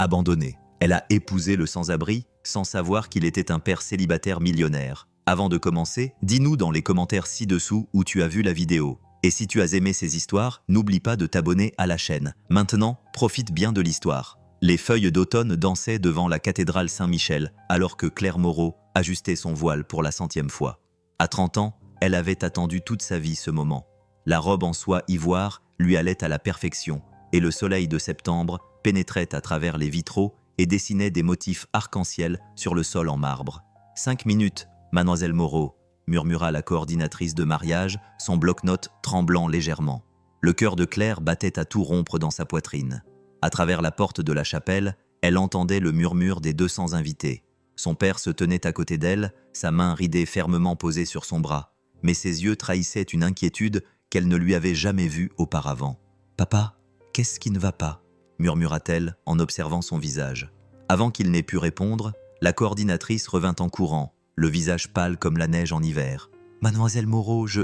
abandonné. Elle a épousé le sans-abri sans savoir qu'il était un père célibataire millionnaire. Avant de commencer, dis-nous dans les commentaires ci-dessous où tu as vu la vidéo. Et si tu as aimé ces histoires, n'oublie pas de t'abonner à la chaîne. Maintenant, profite bien de l'histoire. Les feuilles d'automne dansaient devant la cathédrale Saint-Michel, alors que Claire Moreau ajustait son voile pour la 100e fois. À 30 ans, elle avait attendu toute sa vie ce moment. La robe en soie ivoire lui allait à la perfection, et le soleil de septembre pénétrait à travers les vitraux et dessinait des motifs arc-en-ciel sur le sol en marbre. 5 minutes, mademoiselle Moreau, murmura la coordinatrice de mariage, son bloc-notes tremblant légèrement. Le cœur de Claire battait à tout rompre dans sa poitrine. À travers la porte de la chapelle, elle entendait le murmure des 200 invités. Son père se tenait à côté d'elle, sa main ridée fermement posée sur son bras, mais ses yeux trahissaient une inquiétude qu'elle ne lui avait jamais vue auparavant. « Papa, qu'est-ce qui ne va pas ?» murmura-t-elle en observant son visage. Avant qu'il n'ait pu répondre, la coordinatrice revint en courant, le visage pâle comme la neige en hiver. « Mademoiselle Moreau, je… »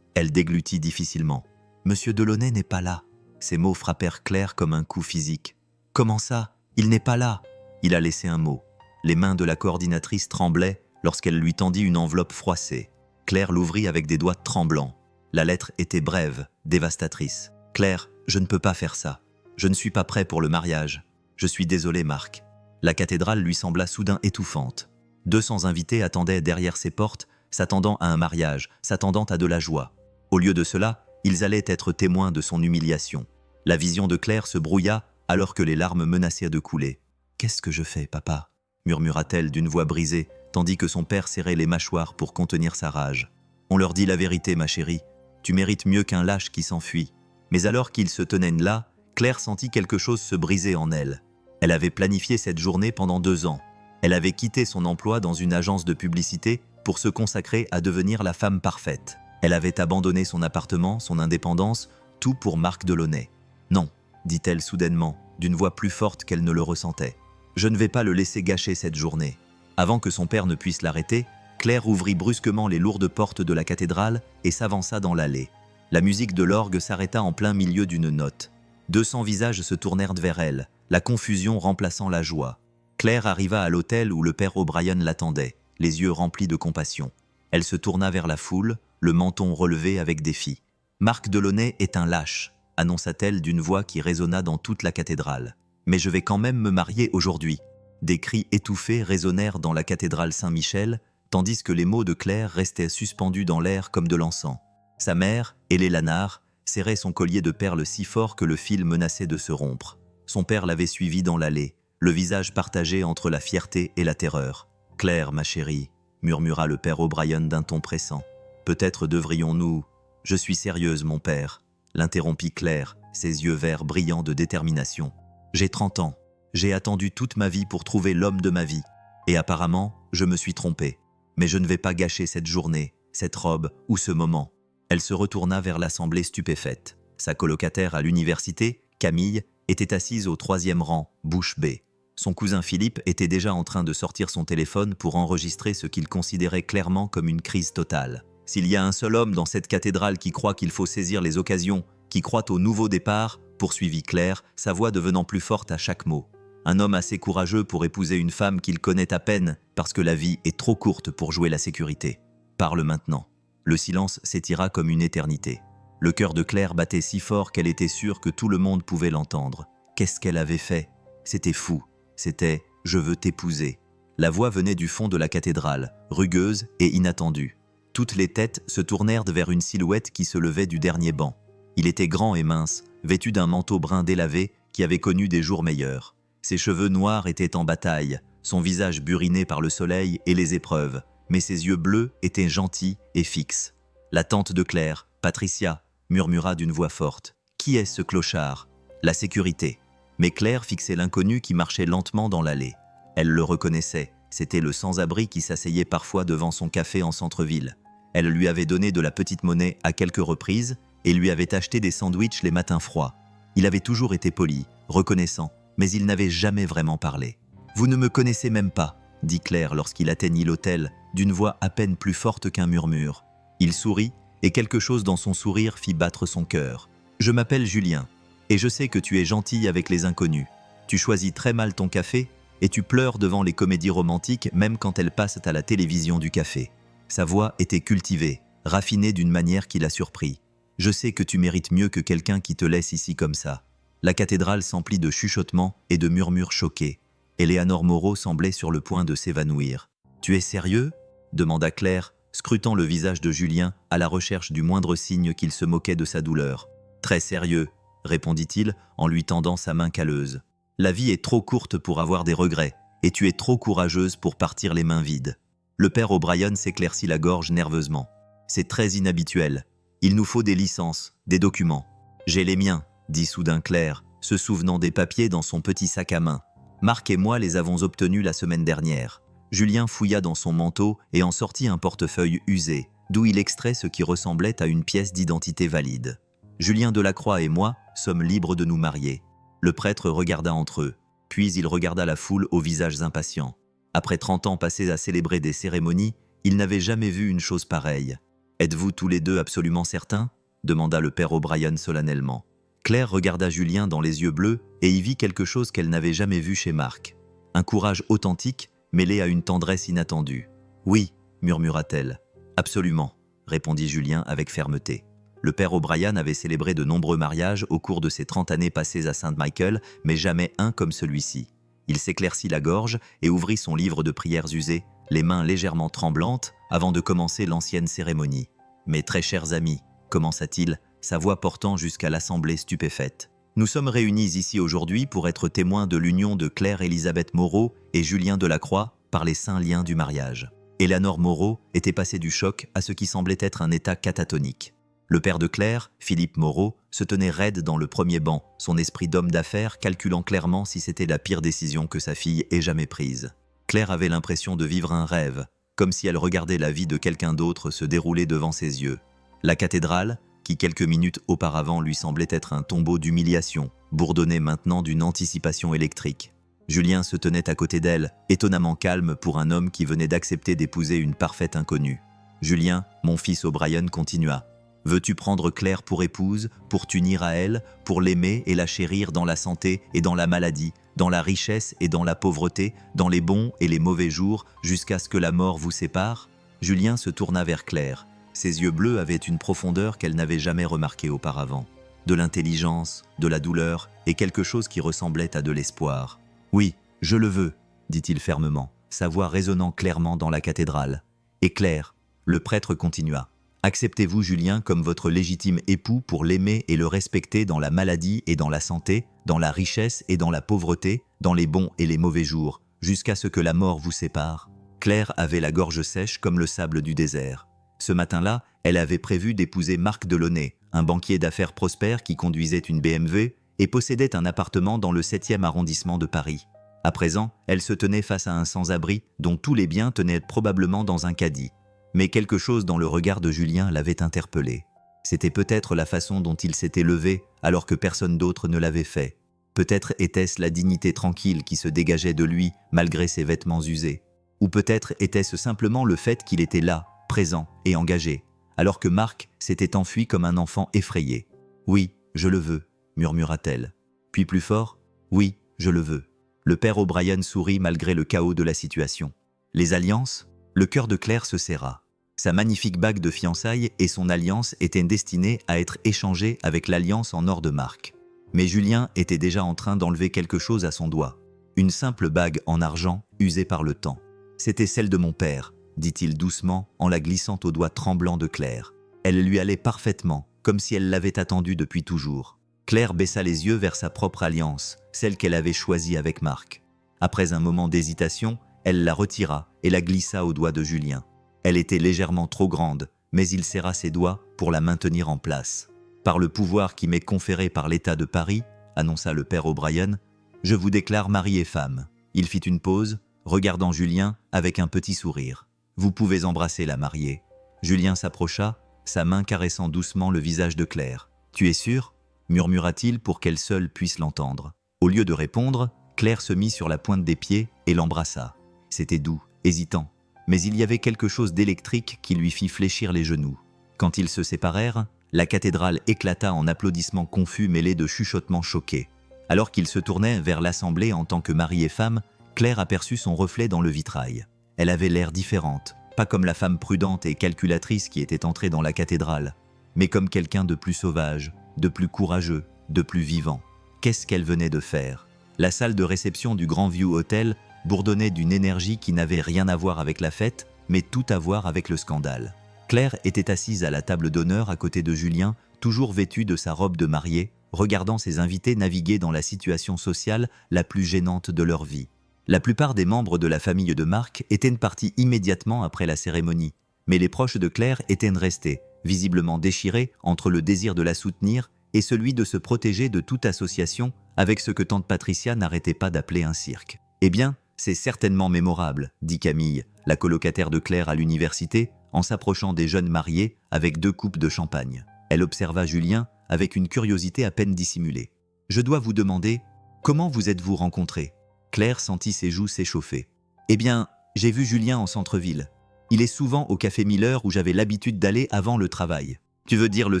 Elle déglutit difficilement. « Monsieur Delaunay n'est pas là. » Ces mots frappèrent Claire comme un coup physique. « Comment ça? Il n'est pas là ?» Il a laissé un mot. Les mains de la coordinatrice tremblaient lorsqu'elle lui tendit une enveloppe froissée. Claire l'ouvrit avec des doigts tremblants. La lettre était brève, dévastatrice. « Claire, je ne peux pas faire ça. Je ne suis pas prêt pour le mariage. Je suis désolé, Marc. » La cathédrale lui sembla soudain étouffante. 200 invités attendaient derrière ses portes, s'attendant à un mariage, s'attendant à de la joie. Au lieu de cela, ils allaient être témoins de son humiliation. La vision de Claire se brouilla alors que les larmes menaçaient de couler. « Qu'est-ce que je fais, papa ?» murmura-t-elle d'une voix brisée, tandis que son père serrait les mâchoires pour contenir sa rage. « On leur dit la vérité, ma chérie. Tu mérites mieux qu'un lâche qui s'enfuit. » Mais alors qu'ils se tenaient là, Claire sentit quelque chose se briser en elle. Elle avait planifié cette journée pendant 2 ans. Elle avait quitté son emploi dans une agence de publicité pour se consacrer à devenir la femme parfaite. Elle avait abandonné son appartement, son indépendance, tout pour Marc Delaunay. « Non », dit-elle soudainement, d'une voix plus forte qu'elle ne le ressentait. « Je ne vais pas le laisser gâcher cette journée. » Avant que son père ne puisse l'arrêter, Claire ouvrit brusquement les lourdes portes de la cathédrale et s'avança dans l'allée. La musique de l'orgue s'arrêta en plein milieu d'une note. 200 visages se tournèrent vers elle, la confusion remplaçant la joie. Claire arriva à l'hôtel où le père O'Brien l'attendait, les yeux remplis de compassion. Elle se tourna vers la foule, le menton relevé avec défi. « Marc Delaunay est un lâche », annonça-t-elle d'une voix qui résonna dans toute la cathédrale. « Mais je vais quand même me marier aujourd'hui. » Des cris étouffés résonnèrent dans la cathédrale Saint-Michel, tandis que les mots de Claire restaient suspendus dans l'air comme de l'encens. Sa mère, Hélé Lanard, serrait son collier de perles si fort que le fil menaçait de se rompre. Son père l'avait suivi dans l'allée, le visage partagé entre la fierté et la terreur. « Claire, ma chérie », murmura le père O'Brien d'un ton pressant. « Peut-être devrions-nous… »« Je suis sérieuse, mon père », l'interrompit Claire, ses yeux verts brillants de détermination. « J'ai 30 ans. J'ai attendu toute ma vie pour trouver l'homme de ma vie. Et apparemment, je me suis trompée. Mais je ne vais pas gâcher cette journée, cette robe ou ce moment. » Elle se retourna vers l'assemblée stupéfaite. Sa colocataire à l'université, Camille, était assise au 3e rang, bouche bée. Son cousin Philippe était déjà en train de sortir son téléphone pour enregistrer ce qu'il considérait clairement comme une crise totale. S'il y a un seul homme dans cette cathédrale qui croit qu'il faut saisir les occasions, qui croit au nouveau départ, poursuivit Claire, sa voix devenant plus forte à chaque mot. Un homme assez courageux pour épouser une femme qu'il connaît à peine parce que la vie est trop courte pour jouer la sécurité. Parle maintenant. Le silence s'étira comme une éternité. Le cœur de Claire battait si fort qu'elle était sûre que tout le monde pouvait l'entendre. Qu'est-ce qu'elle avait fait? C'était fou. C'était « Je veux t'épouser ». La voix venait du fond de la cathédrale, rugueuse et inattendue. Toutes les têtes se tournèrent vers une silhouette qui se levait du dernier banc. Il était grand et mince, vêtu d'un manteau brun délavé qui avait connu des jours meilleurs. Ses cheveux noirs étaient en bataille, son visage buriné par le soleil et les épreuves, mais ses yeux bleus étaient gentils et fixes. La tante de Claire, Patricia, murmura d'une voix forte. « Qui est ce clochard ?»« La sécurité. » Mais Claire fixait l'inconnu qui marchait lentement dans l'allée. Elle le reconnaissait, c'était le sans-abri qui s'asseyait parfois devant son café en centre-ville. Elle lui avait donné de la petite monnaie à quelques reprises et lui avait acheté des sandwichs les matins froids. Il avait toujours été poli, reconnaissant, mais il n'avait jamais vraiment parlé. « Vous ne me connaissez même pas », dit Claire lorsqu'il atteignit l'hôtel, d'une voix à peine plus forte qu'un murmure. Il sourit, et quelque chose dans son sourire fit battre son cœur. « Je m'appelle Julien, et je sais que tu es gentil avec les inconnus. Tu choisis très mal ton café et tu pleures devant les comédies romantiques même quand elles passent à la télévision du café. » Sa voix était cultivée, raffinée d'une manière qui l'a surpris. « Je sais que tu mérites mieux que quelqu'un qui te laisse ici comme ça. » La cathédrale s'emplit de chuchotements et de murmures choqués. Eleanor Moreau semblait sur le point de s'évanouir. « Tu es sérieux ?» demanda Claire, scrutant le visage de Julien à la recherche du moindre signe qu'il se moquait de sa douleur. « Très sérieux, » répondit-il en lui tendant sa main calleuse. « La vie est trop courte pour avoir des regrets, et tu es trop courageuse pour partir les mains vides. » Le père O'Brien s'éclaircit la gorge nerveusement. « C'est très inhabituel. Il nous faut des licences, des documents. »« J'ai les miens, » dit soudain Claire, se souvenant des papiers dans son petit sac à main. « Marc et moi les avons obtenus la semaine dernière. » Julien fouilla dans son manteau et en sortit un portefeuille usé, d'où il extrait ce qui ressemblait à une pièce d'identité valide. « Julien Delacroix et moi sommes libres de nous marier. » Le prêtre regarda entre eux, puis il regarda la foule aux visages impatients. Après 30 ans passés à célébrer des cérémonies, il n'avait jamais vu une chose pareille. « Êtes-vous tous les deux absolument certains ?» demanda le père O'Brien solennellement. Claire regarda Julien dans les yeux bleus et y vit quelque chose qu'elle n'avait jamais vu chez Marc. Un courage authentique mêlé à une tendresse inattendue. « Oui, » murmura-t-elle. « Absolument, » répondit Julien avec fermeté. Le père O'Brien avait célébré de nombreux mariages au cours de ses 30 années passées à Saint-Michael, mais jamais un comme celui-ci. Il s'éclaircit la gorge et ouvrit son livre de prières usé, les mains légèrement tremblantes, avant de commencer l'ancienne cérémonie. « Mes très chers amis, » commença-t-il, sa voix portant jusqu'à l'assemblée stupéfaite. « Nous sommes réunis ici aujourd'hui pour être témoins de l'union de Claire-Élisabeth Moreau et Julien Delacroix par les saints liens du mariage. » Eleanor Moreau était passée du choc à ce qui semblait être un état catatonique. Le père de Claire, Philippe Moreau, se tenait raide dans le premier banc, son esprit d'homme d'affaires calculant clairement si c'était la pire décision que sa fille ait jamais prise. Claire avait l'impression de vivre un rêve, comme si elle regardait la vie de quelqu'un d'autre se dérouler devant ses yeux. La cathédrale, qui quelques minutes auparavant lui semblait être un tombeau d'humiliation, bourdonnait maintenant d'une anticipation électrique. Julien se tenait à côté d'elle, étonnamment calme pour un homme qui venait d'accepter d'épouser une parfaite inconnue. « Julien, mon fils O'Brien continua. Veux-tu prendre Claire pour épouse, pour t'unir à elle, pour l'aimer et la chérir dans la santé et dans la maladie, dans la richesse et dans la pauvreté, dans les bons et les mauvais jours, jusqu'à ce que la mort vous sépare ?» Julien se tourna vers Claire. Ses yeux bleus avaient une profondeur qu'elle n'avait jamais remarquée auparavant. De l'intelligence, de la douleur et quelque chose qui ressemblait à de l'espoir. « Oui, je le veux, » dit-il fermement, sa voix résonnant clairement dans la cathédrale. « Et Claire, » le prêtre continua. « Acceptez-vous Julien comme votre légitime époux pour l'aimer et le respecter dans la maladie et dans la santé, dans la richesse et dans la pauvreté, dans les bons et les mauvais jours, jusqu'à ce que la mort vous sépare ?» Claire avait la gorge sèche comme le sable du désert. Ce matin-là, elle avait prévu d'épouser Marc Delaunay, un banquier d'affaires prospère qui conduisait une BMW et possédait un appartement dans le 7e arrondissement de Paris. À présent, elle se tenait face à un sans-abri dont tous les biens tenaient probablement dans un caddie. Mais quelque chose dans le regard de Julien l'avait interpellé. C'était peut-être la façon dont il s'était levé alors que personne d'autre ne l'avait fait. Peut-être était-ce la dignité tranquille qui se dégageait de lui malgré ses vêtements usés. Ou peut-être était-ce simplement le fait qu'il était là, présent et engagé, alors que Marc s'était enfui comme un enfant effrayé. « Oui, je le veux », murmura-t-elle. Puis plus fort, « Oui, je le veux ». Le père O'Brien sourit malgré le chaos de la situation. Les alliances, le cœur de Claire se serra. Sa magnifique bague de fiançailles et son alliance étaient destinées à être échangées avec l'alliance en or de Marc. Mais Julien était déjà en train d'enlever quelque chose à son doigt. Une simple bague en argent usée par le temps. « C'était celle de mon père », dit-il doucement en la glissant au doigt tremblant de Claire. Elle lui allait parfaitement, comme si elle l'avait attendue depuis toujours. Claire baissa les yeux vers sa propre alliance, celle qu'elle avait choisie avec Marc. Après un moment d'hésitation, elle la retira et la glissa au doigt de Julien. Elle était légèrement trop grande, mais il serra ses doigts pour la maintenir en place. « Par le pouvoir qui m'est conféré par l'État de Paris, » annonça le père O'Brien, « je vous déclare mari et femme. » Il fit une pause, regardant Julien avec un petit sourire. « Vous pouvez embrasser la mariée. » Julien s'approcha, sa main caressant doucement le visage de Claire. « Tu es sûr ?» murmura-t-il pour qu'elle seule puisse l'entendre. Au lieu de répondre, Claire se mit sur la pointe des pieds et l'embrassa. C'était doux, hésitant, mais il y avait quelque chose d'électrique qui lui fit fléchir les genoux. Quand ils se séparèrent, la cathédrale éclata en applaudissements confus mêlés de chuchotements choqués. Alors qu'il se tournait vers l'assemblée en tant que mari et femme, Claire aperçut son reflet dans le vitrail. Elle avait l'air différente, pas comme la femme prudente et calculatrice qui était entrée dans la cathédrale, mais comme quelqu'un de plus sauvage, de plus courageux, de plus vivant. Qu'est-ce qu'elle venait de faire? La salle de réception du Grand View Hotel bourdonnait d'une énergie qui n'avait rien à voir avec la fête, mais tout à voir avec le scandale. Claire était assise à la table d'honneur à côté de Julien, toujours vêtue de sa robe de mariée, regardant ses invités naviguer dans la situation sociale la plus gênante de leur vie. La plupart des membres de la famille de Marc étaient partis immédiatement après la cérémonie, mais les proches de Claire étaient restés, visiblement déchirés entre le désir de la soutenir et celui de se protéger de toute association avec ce que tante Patricia n'arrêtait pas d'appeler un cirque. « Eh bien, c'est certainement mémorable », dit Camille, la colocataire de Claire à l'université, en s'approchant des jeunes mariés avec 2 coupes de champagne. Elle observa Julien avec une curiosité à peine dissimulée. « Je dois vous demander, comment vous êtes-vous rencontrés ?» Claire sentit ses joues s'échauffer. « Eh bien, j'ai vu Julien en centre-ville. Il est souvent au café Miller où j'avais l'habitude d'aller avant le travail. Tu veux dire le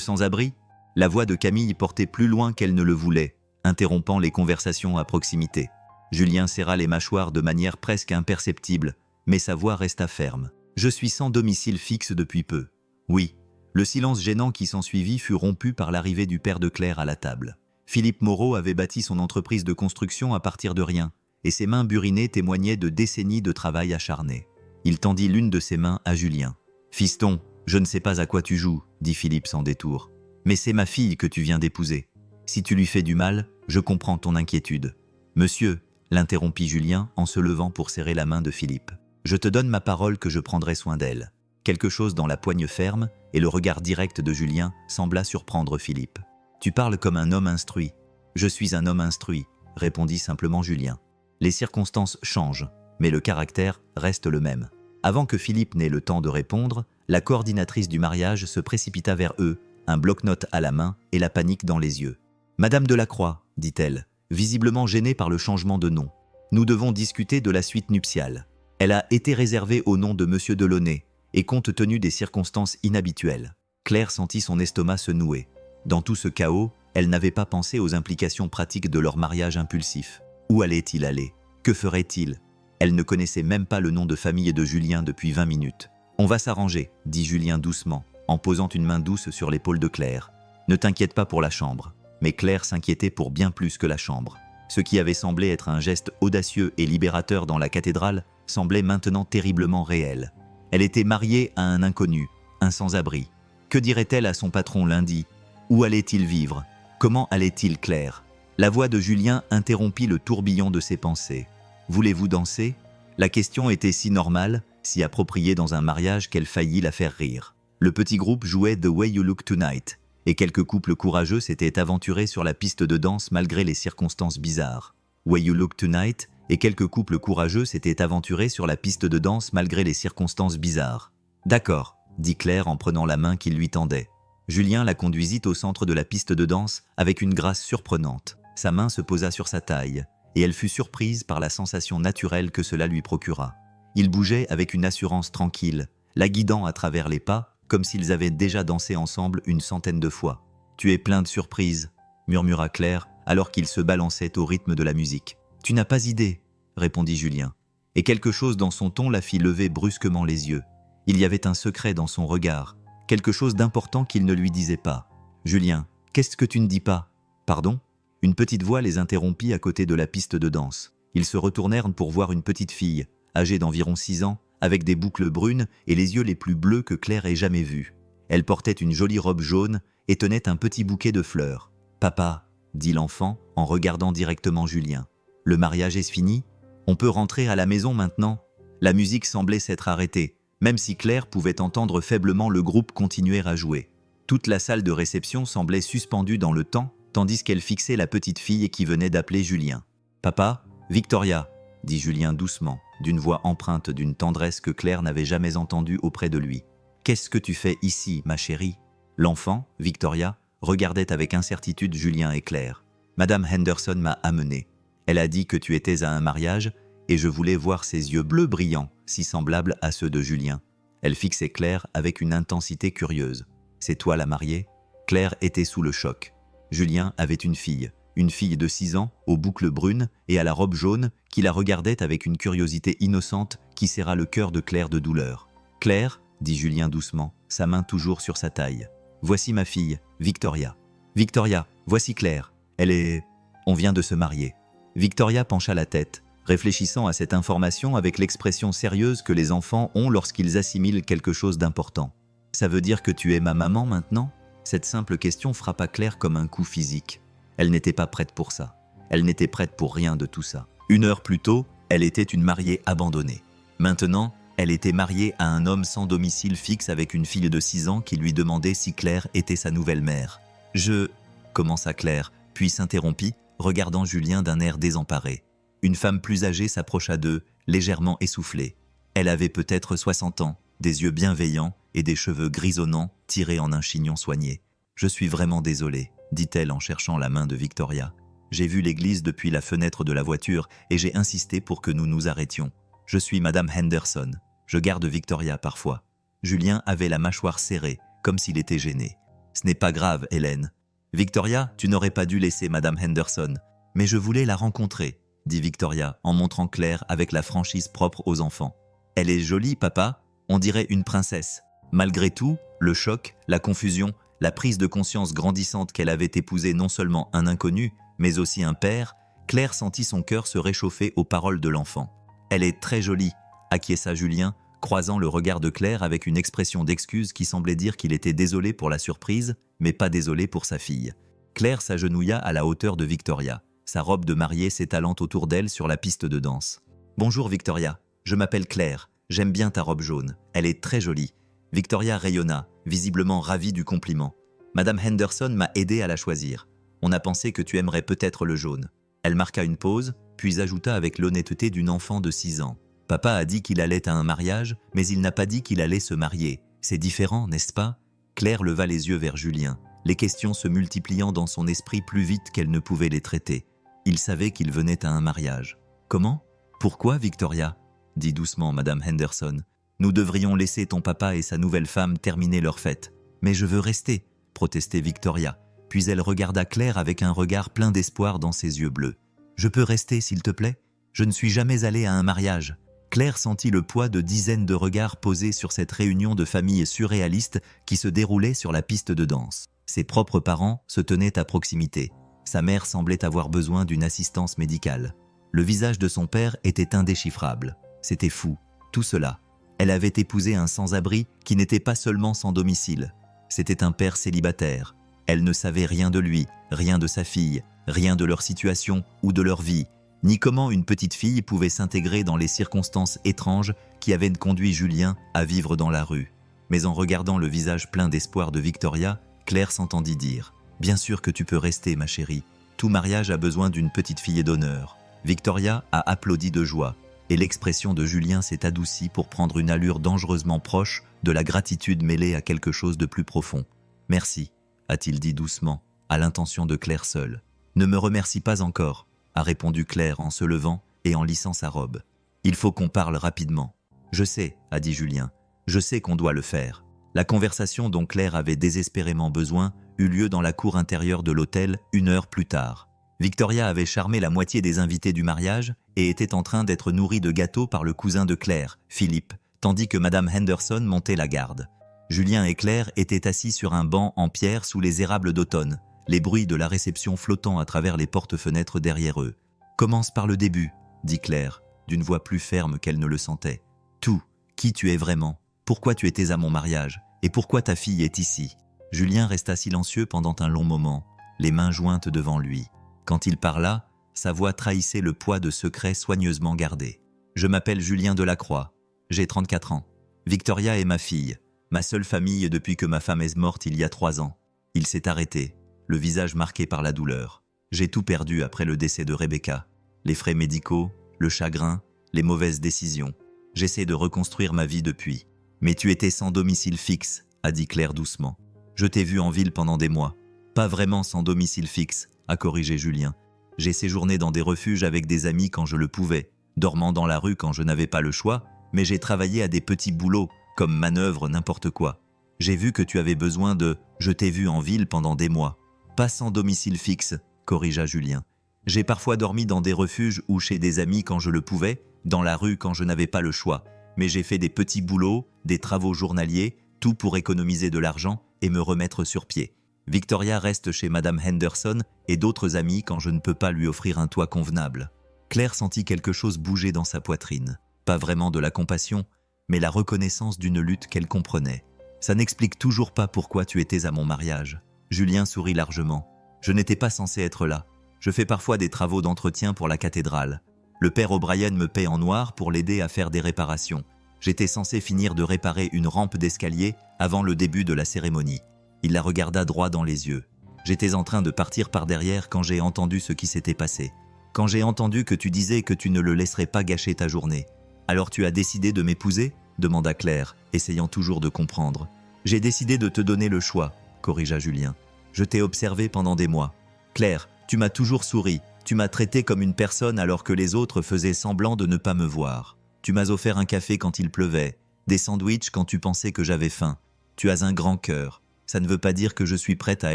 sans-abri ?» La voix de Camille portait plus loin qu'elle ne le voulait, interrompant les conversations à proximité. Julien serra les mâchoires de manière presque imperceptible, mais sa voix resta ferme. « Je suis sans domicile fixe depuis peu. » Oui. Le silence gênant qui s'ensuivit fut rompu par l'arrivée du père de Claire à la table. Philippe Moreau avait bâti son entreprise de construction à partir de rien, et ses mains burinées témoignaient de décennies de travail acharné. Il tendit l'une de ses mains à Julien. « Fiston, je ne sais pas à quoi tu joues, » dit Philippe sans détour. « Mais c'est ma fille que tu viens d'épouser. Si tu lui fais du mal, je comprends ton inquiétude. »« Monsieur, » l'interrompit Julien en se levant pour serrer la main de Philippe. « Je te donne ma parole que je prendrai soin d'elle. » Quelque chose dans la poigne ferme et le regard direct de Julien sembla surprendre Philippe. « Tu parles comme un homme instruit. »« Je suis un homme instruit, » répondit simplement Julien. Les circonstances changent, mais le caractère reste le même. Avant que Philippe n'ait le temps de répondre, la coordinatrice du mariage se précipita vers eux, un bloc-notes à la main et la panique dans les yeux. « Madame Delacroix, » dit-elle, visiblement gênée par le changement de nom. « Nous devons discuter de la suite nuptiale. Elle a été réservée au nom de Monsieur Delaunay, et compte tenu des circonstances inhabituelles. » Claire sentit son estomac se nouer. Dans tout ce chaos, elle n'avait pas pensé aux implications pratiques de leur mariage impulsif. Où allait-il aller? Que ferait-il? Elle ne connaissait même pas le nom de famille de Julien depuis 20 minutes. « On va s'arranger, » dit Julien doucement, en posant une main douce sur l'épaule de Claire. « Ne t'inquiète pas pour la chambre. » Mais Claire s'inquiétait pour bien plus que la chambre. Ce qui avait semblé être un geste audacieux et libérateur dans la cathédrale semblait maintenant terriblement réel. Elle était mariée à un inconnu, un sans-abri. Que dirait-elle à son patron lundi? Où allait-il vivre? Comment allait-il Claire? La voix de Julien interrompit le tourbillon de ses pensées. « Voulez-vous danser ?» La question était si normale, si appropriée dans un mariage qu'elle faillit la faire rire. Le petit groupe jouait « The Way You Look Tonight » et quelques couples courageux s'étaient aventurés sur la piste de danse malgré les circonstances bizarres. « Way You Look Tonight » et quelques couples courageux s'étaient aventurés sur la piste de danse malgré les circonstances bizarres. « D'accord, » dit Claire en prenant la main qu'il lui tendait. Julien la conduisit au centre de la piste de danse avec une grâce surprenante. Sa main se posa sur sa taille, et elle fut surprise par la sensation naturelle que cela lui procura. Il bougeait avec une assurance tranquille, la guidant à travers les pas, comme s'ils avaient déjà dansé ensemble une centaine de fois. « Tu es plein de surprises, » murmura Claire alors qu'il se balançait au rythme de la musique. « Tu n'as pas idée, » répondit Julien. Et quelque chose dans son ton la fit lever brusquement les yeux. Il y avait un secret dans son regard, quelque chose d'important qu'il ne lui disait pas. « Julien, qu'est-ce que tu ne dis pas ?»« Pardon ?» Une petite voix les interrompit à côté de la piste de danse. Ils se retournèrent pour voir une petite fille, âgée d'environ 6 ans, avec des boucles brunes et les yeux les plus bleus que Claire ait jamais vus. Elle portait une jolie robe jaune et tenait un petit bouquet de fleurs. « Papa, » dit l'enfant en regardant directement Julien. « Le mariage est fini? On peut rentrer à la maison maintenant ?» La musique semblait s'être arrêtée, même si Claire pouvait entendre faiblement le groupe continuer à jouer. Toute la salle de réception semblait suspendue dans le temps, tandis qu'elle fixait la petite fille qui venait d'appeler Julien. « Papa, Victoria !» dit Julien doucement, d'une voix empreinte d'une tendresse que Claire n'avait jamais entendue auprès de lui. « Qu'est-ce que tu fais ici, ma chérie ?» L'enfant, Victoria, regardait avec incertitude Julien et Claire. « Madame Henderson m'a amené. Elle a dit que tu étais à un mariage, et je voulais voir ses yeux bleus brillants, si semblables à ceux de Julien. » Elle fixait Claire avec une intensité curieuse. « C'est toi la mariée ?» Claire était sous le choc. Julien avait une fille, une fille de 6 ans, aux boucles brunes et à la robe jaune, qui la regardait avec une curiosité innocente qui serra le cœur de Claire de douleur. « Claire, dit Julien doucement, sa main toujours sur sa taille. Voici ma fille, Victoria. Victoria, voici Claire. Elle est... On vient de se marier. » Victoria pencha la tête, réfléchissant à cette information avec l'expression sérieuse que les enfants ont lorsqu'ils assimilent quelque chose d'important. « Ça veut dire que tu es ma maman maintenant ?» Cette simple question frappa Claire comme un coup physique. Elle n'était pas prête pour ça. Elle n'était prête pour rien de tout ça. 1 heure plus tôt, elle était une mariée abandonnée. Maintenant, elle était mariée à un homme sans domicile fixe avec une fille de 6 ans qui lui demandait si Claire était sa nouvelle mère. « Je... » commença Claire, puis s'interrompit, regardant Julien d'un air désemparé. Une femme plus âgée s'approcha d'eux, légèrement essoufflée. Elle avait peut-être 60 ans, des yeux bienveillants et des cheveux grisonnants tirés en un chignon soigné. « Je suis vraiment désolée, » dit-elle en cherchant la main de Victoria. « J'ai vu l'église depuis la fenêtre de la voiture et j'ai insisté pour que nous nous arrêtions. Je suis Madame Henderson. Je garde Victoria parfois. » Julien avait la mâchoire serrée, comme s'il était gêné. « Ce n'est pas grave, Hélène. Victoria, tu n'aurais pas dû laisser Madame Henderson. Mais je voulais la rencontrer, » dit Victoria en montrant Claire avec la franchise propre aux enfants. « Elle est jolie, papa. On dirait une princesse. » Malgré tout, le choc, la confusion, la prise de conscience grandissante qu'elle avait épousé non seulement un inconnu, mais aussi un père, Claire sentit son cœur se réchauffer aux paroles de l'enfant. « Elle est très jolie, » acquiesça Julien, croisant le regard de Claire avec une expression d'excuse qui semblait dire qu'il était désolé pour la surprise, mais pas désolé pour sa fille. Claire s'agenouilla à la hauteur de Victoria, sa robe de mariée s'étalant autour d'elle sur la piste de danse. « Bonjour Victoria, je m'appelle Claire, j'aime bien ta robe jaune, elle est très jolie. » Victoria rayonna, visiblement ravie du compliment. « Madame Henderson m'a aidé à la choisir. On a pensé que tu aimerais peut-être le jaune. » Elle marqua une pause, puis ajouta avec l'honnêteté d'une enfant de 6 ans. « Papa a dit qu'il allait à un mariage, mais il n'a pas dit qu'il allait se marier. C'est différent, n'est-ce pas ?» Claire leva les yeux vers Julien, les questions se multipliant dans son esprit plus vite qu'elle ne pouvait les traiter. Il savait qu'il venait à un mariage. « Comment ? Pourquoi, Victoria ?» dit doucement Madame Henderson. « Nous devrions laisser ton papa et sa nouvelle femme terminer leur fête. »« Mais je veux rester, » protestait Victoria, puis elle regarda Claire avec un regard plein d'espoir dans ses yeux bleus. « Je peux rester, s'il te plaît ? Je ne suis jamais allée à un mariage. » Claire sentit le poids de dizaines de regards posés sur cette réunion de famille surréaliste qui se déroulait sur la piste de danse. Ses propres parents se tenaient à proximité. Sa mère semblait avoir besoin d'une assistance médicale. Le visage de son père était indéchiffrable. C'était fou, tout cela. Elle avait épousé un sans-abri qui n'était pas seulement sans domicile. C'était un père célibataire. Elle ne savait rien de lui, rien de sa fille, rien de leur situation ou de leur vie, ni comment une petite fille pouvait s'intégrer dans les circonstances étranges qui avaient conduit Julien à vivre dans la rue. Mais en regardant le visage plein d'espoir de Victoria, Claire s'entendit dire « Bien sûr que tu peux rester, ma chérie. Tout mariage a besoin d'une petite fille d'honneur. » Victoria a applaudi de joie, et l'expression de Julien s'est adoucie pour prendre une allure dangereusement proche de la gratitude mêlée à quelque chose de plus profond. « Merci, » a-t-il dit doucement, à l'intention de Claire seule. « Ne me remercie pas encore, » a répondu Claire en se levant et en lissant sa robe. « Il faut qu'on parle rapidement. »« Je sais, » a dit Julien. « Je sais qu'on doit le faire. » La conversation dont Claire avait désespérément besoin eut lieu dans la cour intérieure de l'hôtel 1 heure plus tard. Victoria avait charmé la moitié des invités du mariage et était en train d'être nourrie de gâteaux par le cousin de Claire, Philippe, tandis que Madame Henderson montait la garde. Julien et Claire étaient assis sur un banc en pierre sous les érables d'automne, les bruits de la réception flottant à travers les porte-fenêtres derrière eux. « Commence par le début, » dit Claire, d'une voix plus ferme qu'elle ne le sentait. « Tout, qui tu es vraiment, pourquoi tu étais à mon mariage, et pourquoi ta fille est ici ?» Julien resta silencieux pendant un long moment, les mains jointes devant lui. Quand il parla, sa voix trahissait le poids de secrets soigneusement gardés. « Je m'appelle Julien Delacroix, j'ai 34 ans. Victoria est ma fille, ma seule famille depuis que ma femme est morte il y a 3 ans. » Il s'est arrêté, le visage marqué par la douleur. « J'ai tout perdu après le décès de Rebecca. Les frais médicaux, le chagrin, les mauvaises décisions. J'essaie de reconstruire ma vie depuis. » « Mais tu étais sans domicile fixe, » a dit Claire doucement. « Je t'ai vu en ville pendant des mois. »« Pas vraiment sans domicile fixe, » a corrigé Julien. « J'ai séjourné dans des refuges avec des amis quand je le pouvais, dormant dans la rue quand je n'avais pas le choix, mais j'ai travaillé à des petits boulots, comme manœuvre n'importe quoi. J'ai vu que tu avais besoin de... Je t'ai vu en ville pendant des mois. Pas sans domicile fixe, » corrigea Julien. J'ai parfois dormi dans des refuges ou chez des amis quand je le pouvais, dans la rue quand je n'avais pas le choix. Mais j'ai fait des petits boulots, des travaux journaliers, tout pour économiser de l'argent et me remettre sur pied. Victoria reste chez Madame Henderson et d'autres amis quand je ne peux pas lui offrir un toit convenable. Claire sentit quelque chose bouger dans sa poitrine. Pas vraiment de la compassion, mais la reconnaissance d'une lutte qu'elle comprenait. Ça n'explique toujours pas pourquoi tu étais à mon mariage. Julien sourit largement. Je n'étais pas censé être là. Je fais parfois des travaux d'entretien pour la cathédrale. Le père O'Brien me paie en noir pour l'aider à faire des réparations. J'étais censé finir de réparer une rampe d'escalier avant le début de la cérémonie. Il la regarda droit dans les yeux. J'étais en train de partir par derrière quand j'ai entendu ce qui s'était passé. Quand j'ai entendu que tu disais que tu ne le laisserais pas gâcher ta journée. Alors tu as décidé de m'épouser ? Demanda Claire, essayant toujours de comprendre. J'ai décidé de te donner le choix, corrigea Julien. Je t'ai observé pendant des mois. Claire, tu m'as toujours souri. Tu m'as traité comme une personne alors que les autres faisaient semblant de ne pas me voir. Tu m'as offert un café quand il pleuvait, des sandwichs quand tu pensais que j'avais faim. Tu as un grand cœur. Ça ne veut pas dire que je suis prête à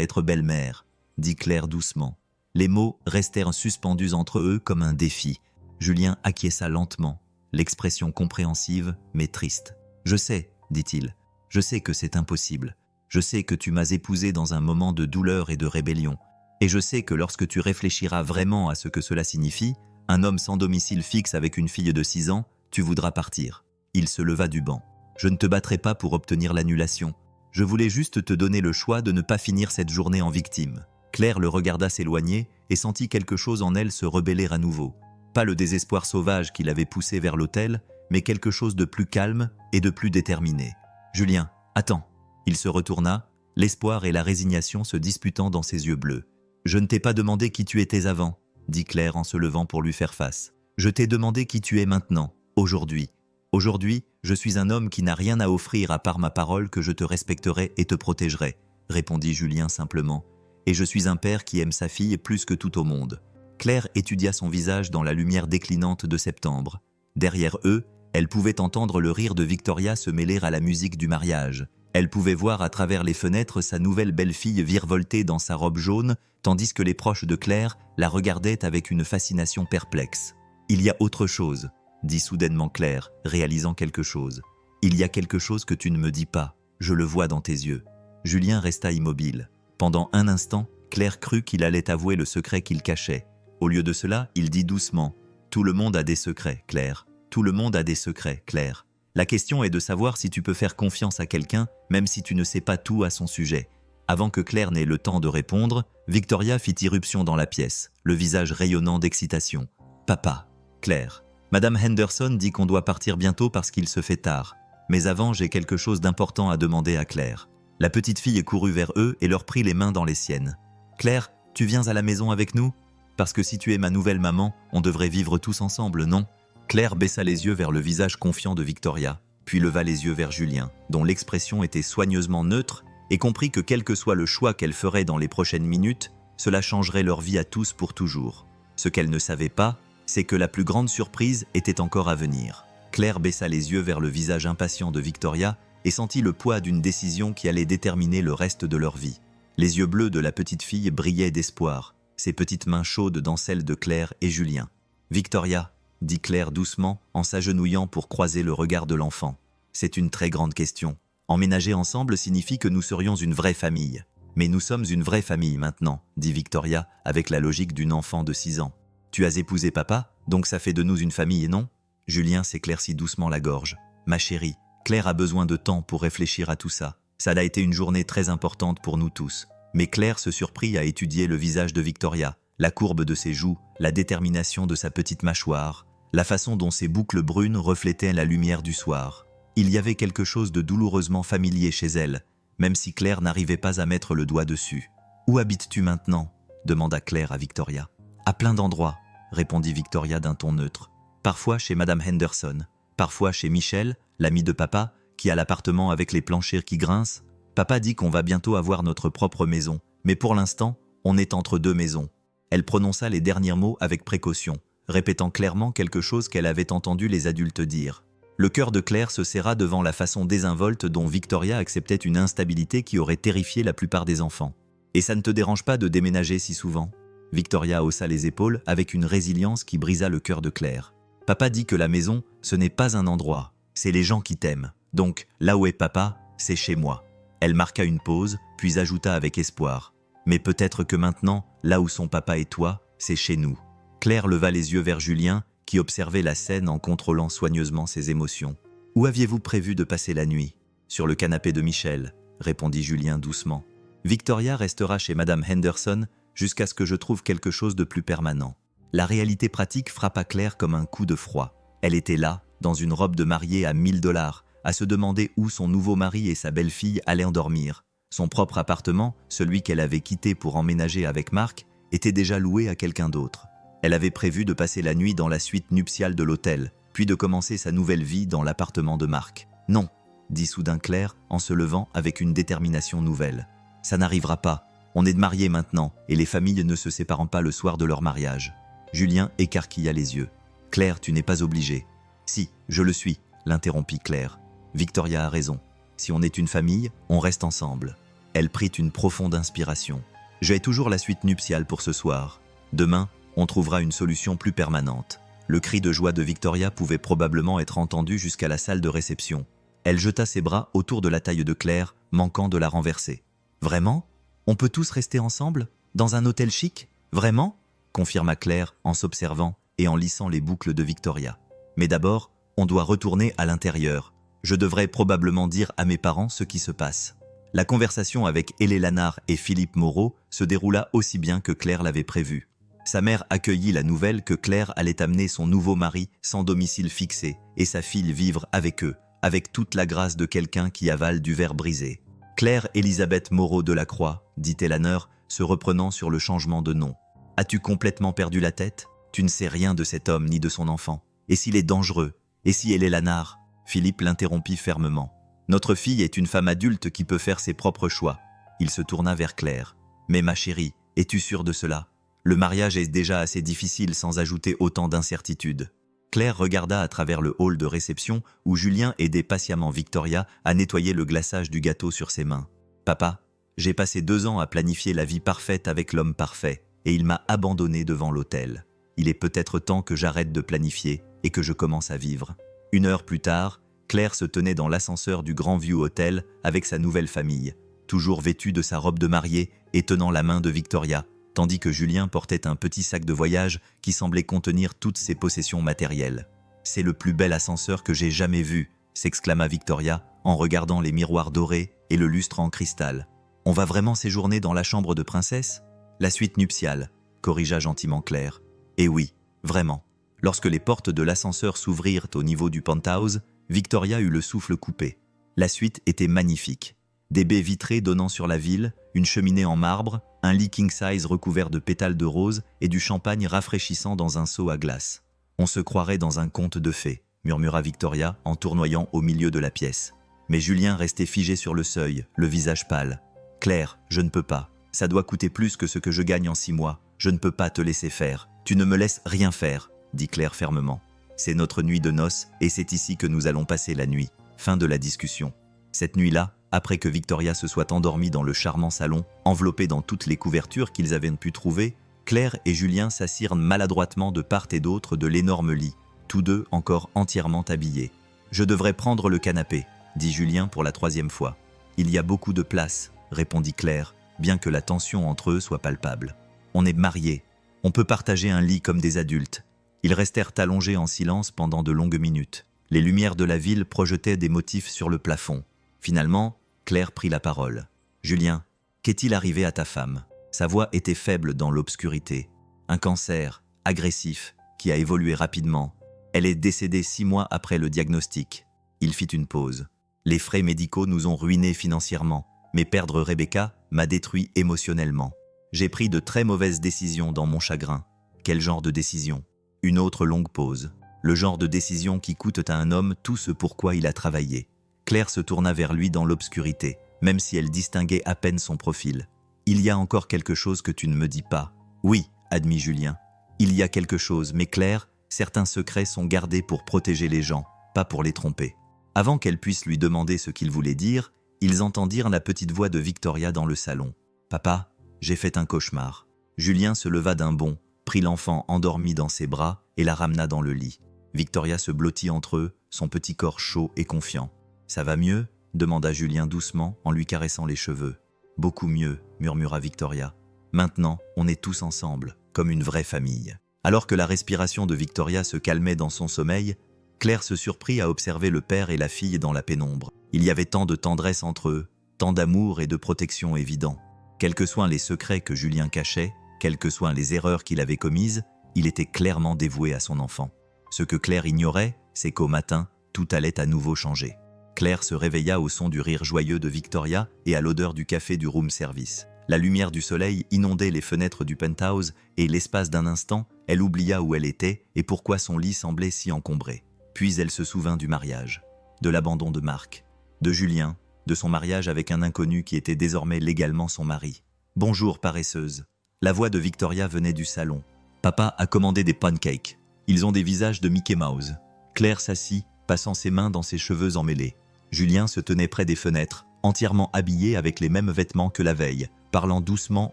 être belle-mère, dit Claire doucement. Les mots restèrent suspendus entre eux comme un défi. Julien acquiesça lentement, l'expression compréhensive mais triste. « Je sais, dit-il, je sais que c'est impossible. Je sais que tu m'as épousée dans un moment de douleur et de rébellion. Et je sais que lorsque tu réfléchiras vraiment à ce que cela signifie, un homme sans domicile fixe avec une fille de 6 ans, tu voudras partir. » Il se leva du banc. « Je ne te battrai pas pour obtenir l'annulation. Je voulais juste te donner le choix de ne pas finir cette journée en victime. » Claire le regarda s'éloigner et sentit quelque chose en elle se rebeller à nouveau. Pas le désespoir sauvage qui l'avait poussé vers l'autel, mais quelque chose de plus calme et de plus déterminé. « Julien, attends !» Il se retourna, l'espoir et la résignation se disputant dans ses yeux bleus. « Je ne t'ai pas demandé qui tu étais avant, » dit Claire en se levant pour lui faire face. « Je t'ai demandé qui tu es maintenant, aujourd'hui. Aujourd'hui, je suis un homme qui n'a rien à offrir à part ma parole que je te respecterai et te protégerai, » répondit Julien simplement. « Et je suis un père qui aime sa fille plus que tout au monde. » Claire étudia son visage dans la lumière déclinante de septembre. Derrière eux, elle pouvait entendre le rire de Victoria se mêler à la musique du mariage. Elle pouvait voir à travers les fenêtres sa nouvelle belle-fille virevolter dans sa robe jaune, tandis que les proches de Claire la regardaient avec une fascination perplexe. « Il y a autre chose, » dit soudainement Claire, réalisant quelque chose. « Il y a quelque chose que tu ne me dis pas, je le vois dans tes yeux. » Julien resta immobile. Pendant un instant, Claire crut qu'il allait avouer le secret qu'il cachait. Au lieu de cela, il dit doucement « Tout le monde a des secrets, Claire. Tout le monde a des secrets, Claire. La question est de savoir si tu peux faire confiance à quelqu'un, même si tu ne sais pas tout à son sujet. » Avant que Claire n'ait le temps de répondre, Victoria fit irruption dans la pièce, le visage rayonnant d'excitation. « Papa, Claire. Madame Henderson dit qu'on doit partir bientôt parce qu'il se fait tard. Mais avant, j'ai quelque chose d'important à demander à Claire. » La petite fille courut vers eux et leur prit les mains dans les siennes. « Claire, tu viens à la maison avec nous ? Parce que si tu es ma nouvelle maman, on devrait vivre tous ensemble, non ?» Claire baissa les yeux vers le visage confiant de Victoria, puis leva les yeux vers Julien, dont l'expression était soigneusement neutre, et comprit que quel que soit le choix qu'elle ferait dans les prochaines minutes, cela changerait leur vie à tous pour toujours. Ce qu'elle ne savait pas, c'est que la plus grande surprise était encore à venir. Claire baissa les yeux vers le visage impatient de Victoria et sentit le poids d'une décision qui allait déterminer le reste de leur vie. Les yeux bleus de la petite fille brillaient d'espoir, ses petites mains chaudes dans celles de Claire et Julien. « Victoria, » dit Claire doucement en s'agenouillant pour croiser le regard de l'enfant. « C'est une très grande question. Emménager ensemble signifie que nous serions une vraie famille. Mais nous sommes une vraie famille maintenant, » dit Victoria avec la logique d'une enfant de 6 ans. « Tu as épousé papa, donc ça fait de nous une famille, non ?» Julien s'éclaircit doucement la gorge. « Ma chérie, Claire a besoin de temps pour réfléchir à tout ça. Ça a été une journée très importante pour nous tous. » Mais Claire se surprit à étudier le visage de Victoria, la courbe de ses joues, la détermination de sa petite mâchoire, la façon dont ses boucles brunes reflétaient la lumière du soir. Il y avait quelque chose de douloureusement familier chez elle, même si Claire n'arrivait pas à mettre le doigt dessus. « Où habites-tu maintenant ?» demanda Claire à Victoria. « À plein d'endroits, » répondit Victoria d'un ton neutre. « Parfois chez Madame Henderson, parfois chez Michel, l'ami de papa, qui a l'appartement avec les planchers qui grincent. Papa dit qu'on va bientôt avoir notre propre maison, mais pour l'instant, on est entre 2 maisons. » Elle prononça les derniers mots avec précaution, répétant clairement quelque chose qu'elle avait entendu les adultes dire. Le cœur de Claire se serra devant la façon désinvolte dont Victoria acceptait une instabilité qui aurait terrifié la plupart des enfants. « Et ça ne te dérange pas de déménager si souvent ?» Victoria haussa les épaules avec une résilience qui brisa le cœur de Claire. Papa dit que la maison, ce n'est pas un endroit, c'est les gens qui t'aiment. Donc, là où est papa, c'est chez moi. Elle marqua une pause, puis ajouta avec espoir. Mais peut-être que maintenant, là où sont papa et toi, c'est chez nous. Claire leva les yeux vers Julien, qui observait la scène en contrôlant soigneusement ses émotions. Où aviez-vous prévu de passer la nuit ? Sur le canapé de Michel, répondit Julien doucement. Victoria restera chez Madame Henderson jusqu'à ce que je trouve quelque chose de plus permanent. La réalité pratique frappa Claire comme un coup de froid. Elle était là, dans une robe de mariée à 1000 $, à se demander où son nouveau mari et sa belle-fille allaient endormir. Son propre appartement, celui qu'elle avait quitté pour emménager avec Marc, était déjà loué à quelqu'un d'autre. Elle avait prévu de passer la nuit dans la suite nuptiale de l'hôtel, puis de commencer sa nouvelle vie dans l'appartement de Marc. « Non !» dit soudain Claire en se levant avec une détermination nouvelle. « Ça n'arrivera pas. On est mariés maintenant, et les familles ne se séparent pas le soir de leur mariage. » Julien écarquilla les yeux. « Claire, tu n'es pas obligée. »« Si, je le suis, » l'interrompit Claire. « Victoria a raison. Si on est une famille, on reste ensemble. » Elle prit une profonde inspiration. « J'ai toujours la suite nuptiale pour ce soir. Demain, on trouvera une solution plus permanente. » Le cri de joie de Victoria pouvait probablement être entendu jusqu'à la salle de réception. Elle jeta ses bras autour de la taille de Claire, manquant de la renverser. « Vraiment ? On peut tous rester ensemble ? Dans un hôtel chic ? Vraiment ?» confirma Claire en s'observant et en lissant les boucles de Victoria. « Mais d'abord, on doit retourner à l'intérieur. Je devrais probablement dire à mes parents ce qui se passe. » La conversation avec Hélé Lanard et Philippe Moreau se déroula aussi bien que Claire l'avait prévu. Sa mère accueillit la nouvelle que Claire allait amener son nouveau mari sans domicile fixé et sa fille vivre avec eux, avec toute la grâce de quelqu'un qui avale du verre brisé. « Claire Elisabeth Moreau Delacroix, dit Lanard, se reprenant sur le changement de nom. « As-tu complètement perdu la tête ? Tu ne sais rien de cet homme ni de son enfant. Et s'il est dangereux ? Et si elle est Lanard ?» Philippe l'interrompit fermement. « Notre fille est une femme adulte qui peut faire ses propres choix. » Il se tourna vers Claire. « Mais ma chérie, es-tu sûre de cela ? Le mariage est déjà assez difficile sans ajouter autant d'incertitudes. » Claire regarda à travers le hall de réception où Julien aidait patiemment Victoria à nettoyer le glaçage du gâteau sur ses mains. « Papa, j'ai passé 2 ans à planifier la vie parfaite avec l'homme parfait et il m'a abandonné devant l'autel. Il est peut-être temps que j'arrête de planifier et que je commence à vivre. » 1 heure plus tard, Claire se tenait dans l'ascenseur du Grand View Hotel avec sa nouvelle famille, toujours vêtue de sa robe de mariée et tenant la main de Victoria, tandis que Julien portait un petit sac de voyage qui semblait contenir toutes ses possessions matérielles. « C'est le plus bel ascenseur que j'ai jamais vu !» s'exclama Victoria en regardant les miroirs dorés et le lustre en cristal. « On va vraiment séjourner dans la chambre de princesse ? La suite nuptiale, corrigea gentiment Claire. « Et oui, vraiment. » Lorsque les portes de l'ascenseur s'ouvrirent au niveau du penthouse, Victoria eut le souffle coupé. La suite était magnifique. Des baies vitrées donnant sur la ville, une cheminée en marbre, un lit king-size recouvert de pétales de rose et du champagne rafraîchissant dans un seau à glace. « On se croirait dans un conte de fées », murmura Victoria en tournoyant au milieu de la pièce. Mais Julien restait figé sur le seuil, le visage pâle. « Claire, je ne peux pas. Ça doit coûter plus que ce que je gagne en 6 mois. Je ne peux pas te laisser faire. Tu ne me laisses rien faire, » dit Claire fermement. « C'est notre nuit de noces et c'est ici que nous allons passer la nuit. » Fin de la discussion. Cette nuit-là, après que Victoria se soit endormie dans le charmant salon, enveloppée dans toutes les couvertures qu'ils avaient pu trouver, Claire et Julien s'assirent maladroitement de part et d'autre de l'énorme lit, tous deux encore entièrement habillés. « Je devrais prendre le canapé, » dit Julien pour la 3e fois. « Il y a beaucoup de place, » répondit Claire, bien que la tension entre eux soit palpable. « On est mariés. On peut partager un lit comme des adultes. » Ils restèrent allongés en silence pendant de longues minutes. Les lumières de la ville projetaient des motifs sur le plafond. Finalement, Claire prit la parole. « Julien, qu'est-il arrivé à ta femme ?» Sa voix était faible dans l'obscurité. « Un cancer, agressif, qui a évolué rapidement. Elle est décédée 6 mois après le diagnostic. » Il fit une pause. « Les frais médicaux nous ont ruinés financièrement, mais perdre Rebecca m'a détruit émotionnellement. J'ai pris de très mauvaises décisions dans mon chagrin. » Quel genre de décision ? Une autre longue pause. Le genre de décision qui coûte à un homme tout ce pour quoi il a travaillé. Claire se tourna vers lui dans l'obscurité, même si elle distinguait à peine son profil. « Il y a encore quelque chose que tu ne me dis pas. »« Oui, » admit Julien. « Il y a quelque chose, mais Claire, certains secrets sont gardés pour protéger les gens, pas pour les tromper. » Avant qu'elle puisse lui demander ce qu'il voulait dire, ils entendirent la petite voix de Victoria dans le salon. « Papa, j'ai fait un cauchemar. » Julien se leva d'un bond, prit l'enfant endormi dans ses bras et la ramena dans le lit. Victoria se blottit entre eux, son petit corps chaud et confiant. « Ça va mieux ?» demanda Julien doucement en lui caressant les cheveux. « Beaucoup mieux », murmura Victoria. « Maintenant, on est tous ensemble, comme une vraie famille. » Alors que la respiration de Victoria se calmait dans son sommeil, Claire se surprit à observer le père et la fille dans la pénombre. Il y avait tant de tendresse entre eux, tant d'amour et de protection évidents. Quels que soient les secrets que Julien cachait, quelles que soient les erreurs qu'il avait commises, il était clairement dévoué à son enfant. Ce que Claire ignorait, c'est qu'au matin, tout allait à nouveau changer. Claire se réveilla au son du rire joyeux de Victoria et à l'odeur du café du room service. La lumière du soleil inondait les fenêtres du penthouse et l'espace d'un instant, elle oublia où elle était et pourquoi son lit semblait si encombré. Puis elle se souvint du mariage, de l'abandon de Marc, de Julien, de son mariage avec un inconnu qui était désormais légalement son mari. « Bonjour, paresseuse !» La voix de Victoria venait du salon. « Papa a commandé des pancakes. Ils ont des visages de Mickey Mouse. » Claire s'assit, passant ses mains dans ses cheveux emmêlés. Julien se tenait près des fenêtres, entièrement habillé avec les mêmes vêtements que la veille, parlant doucement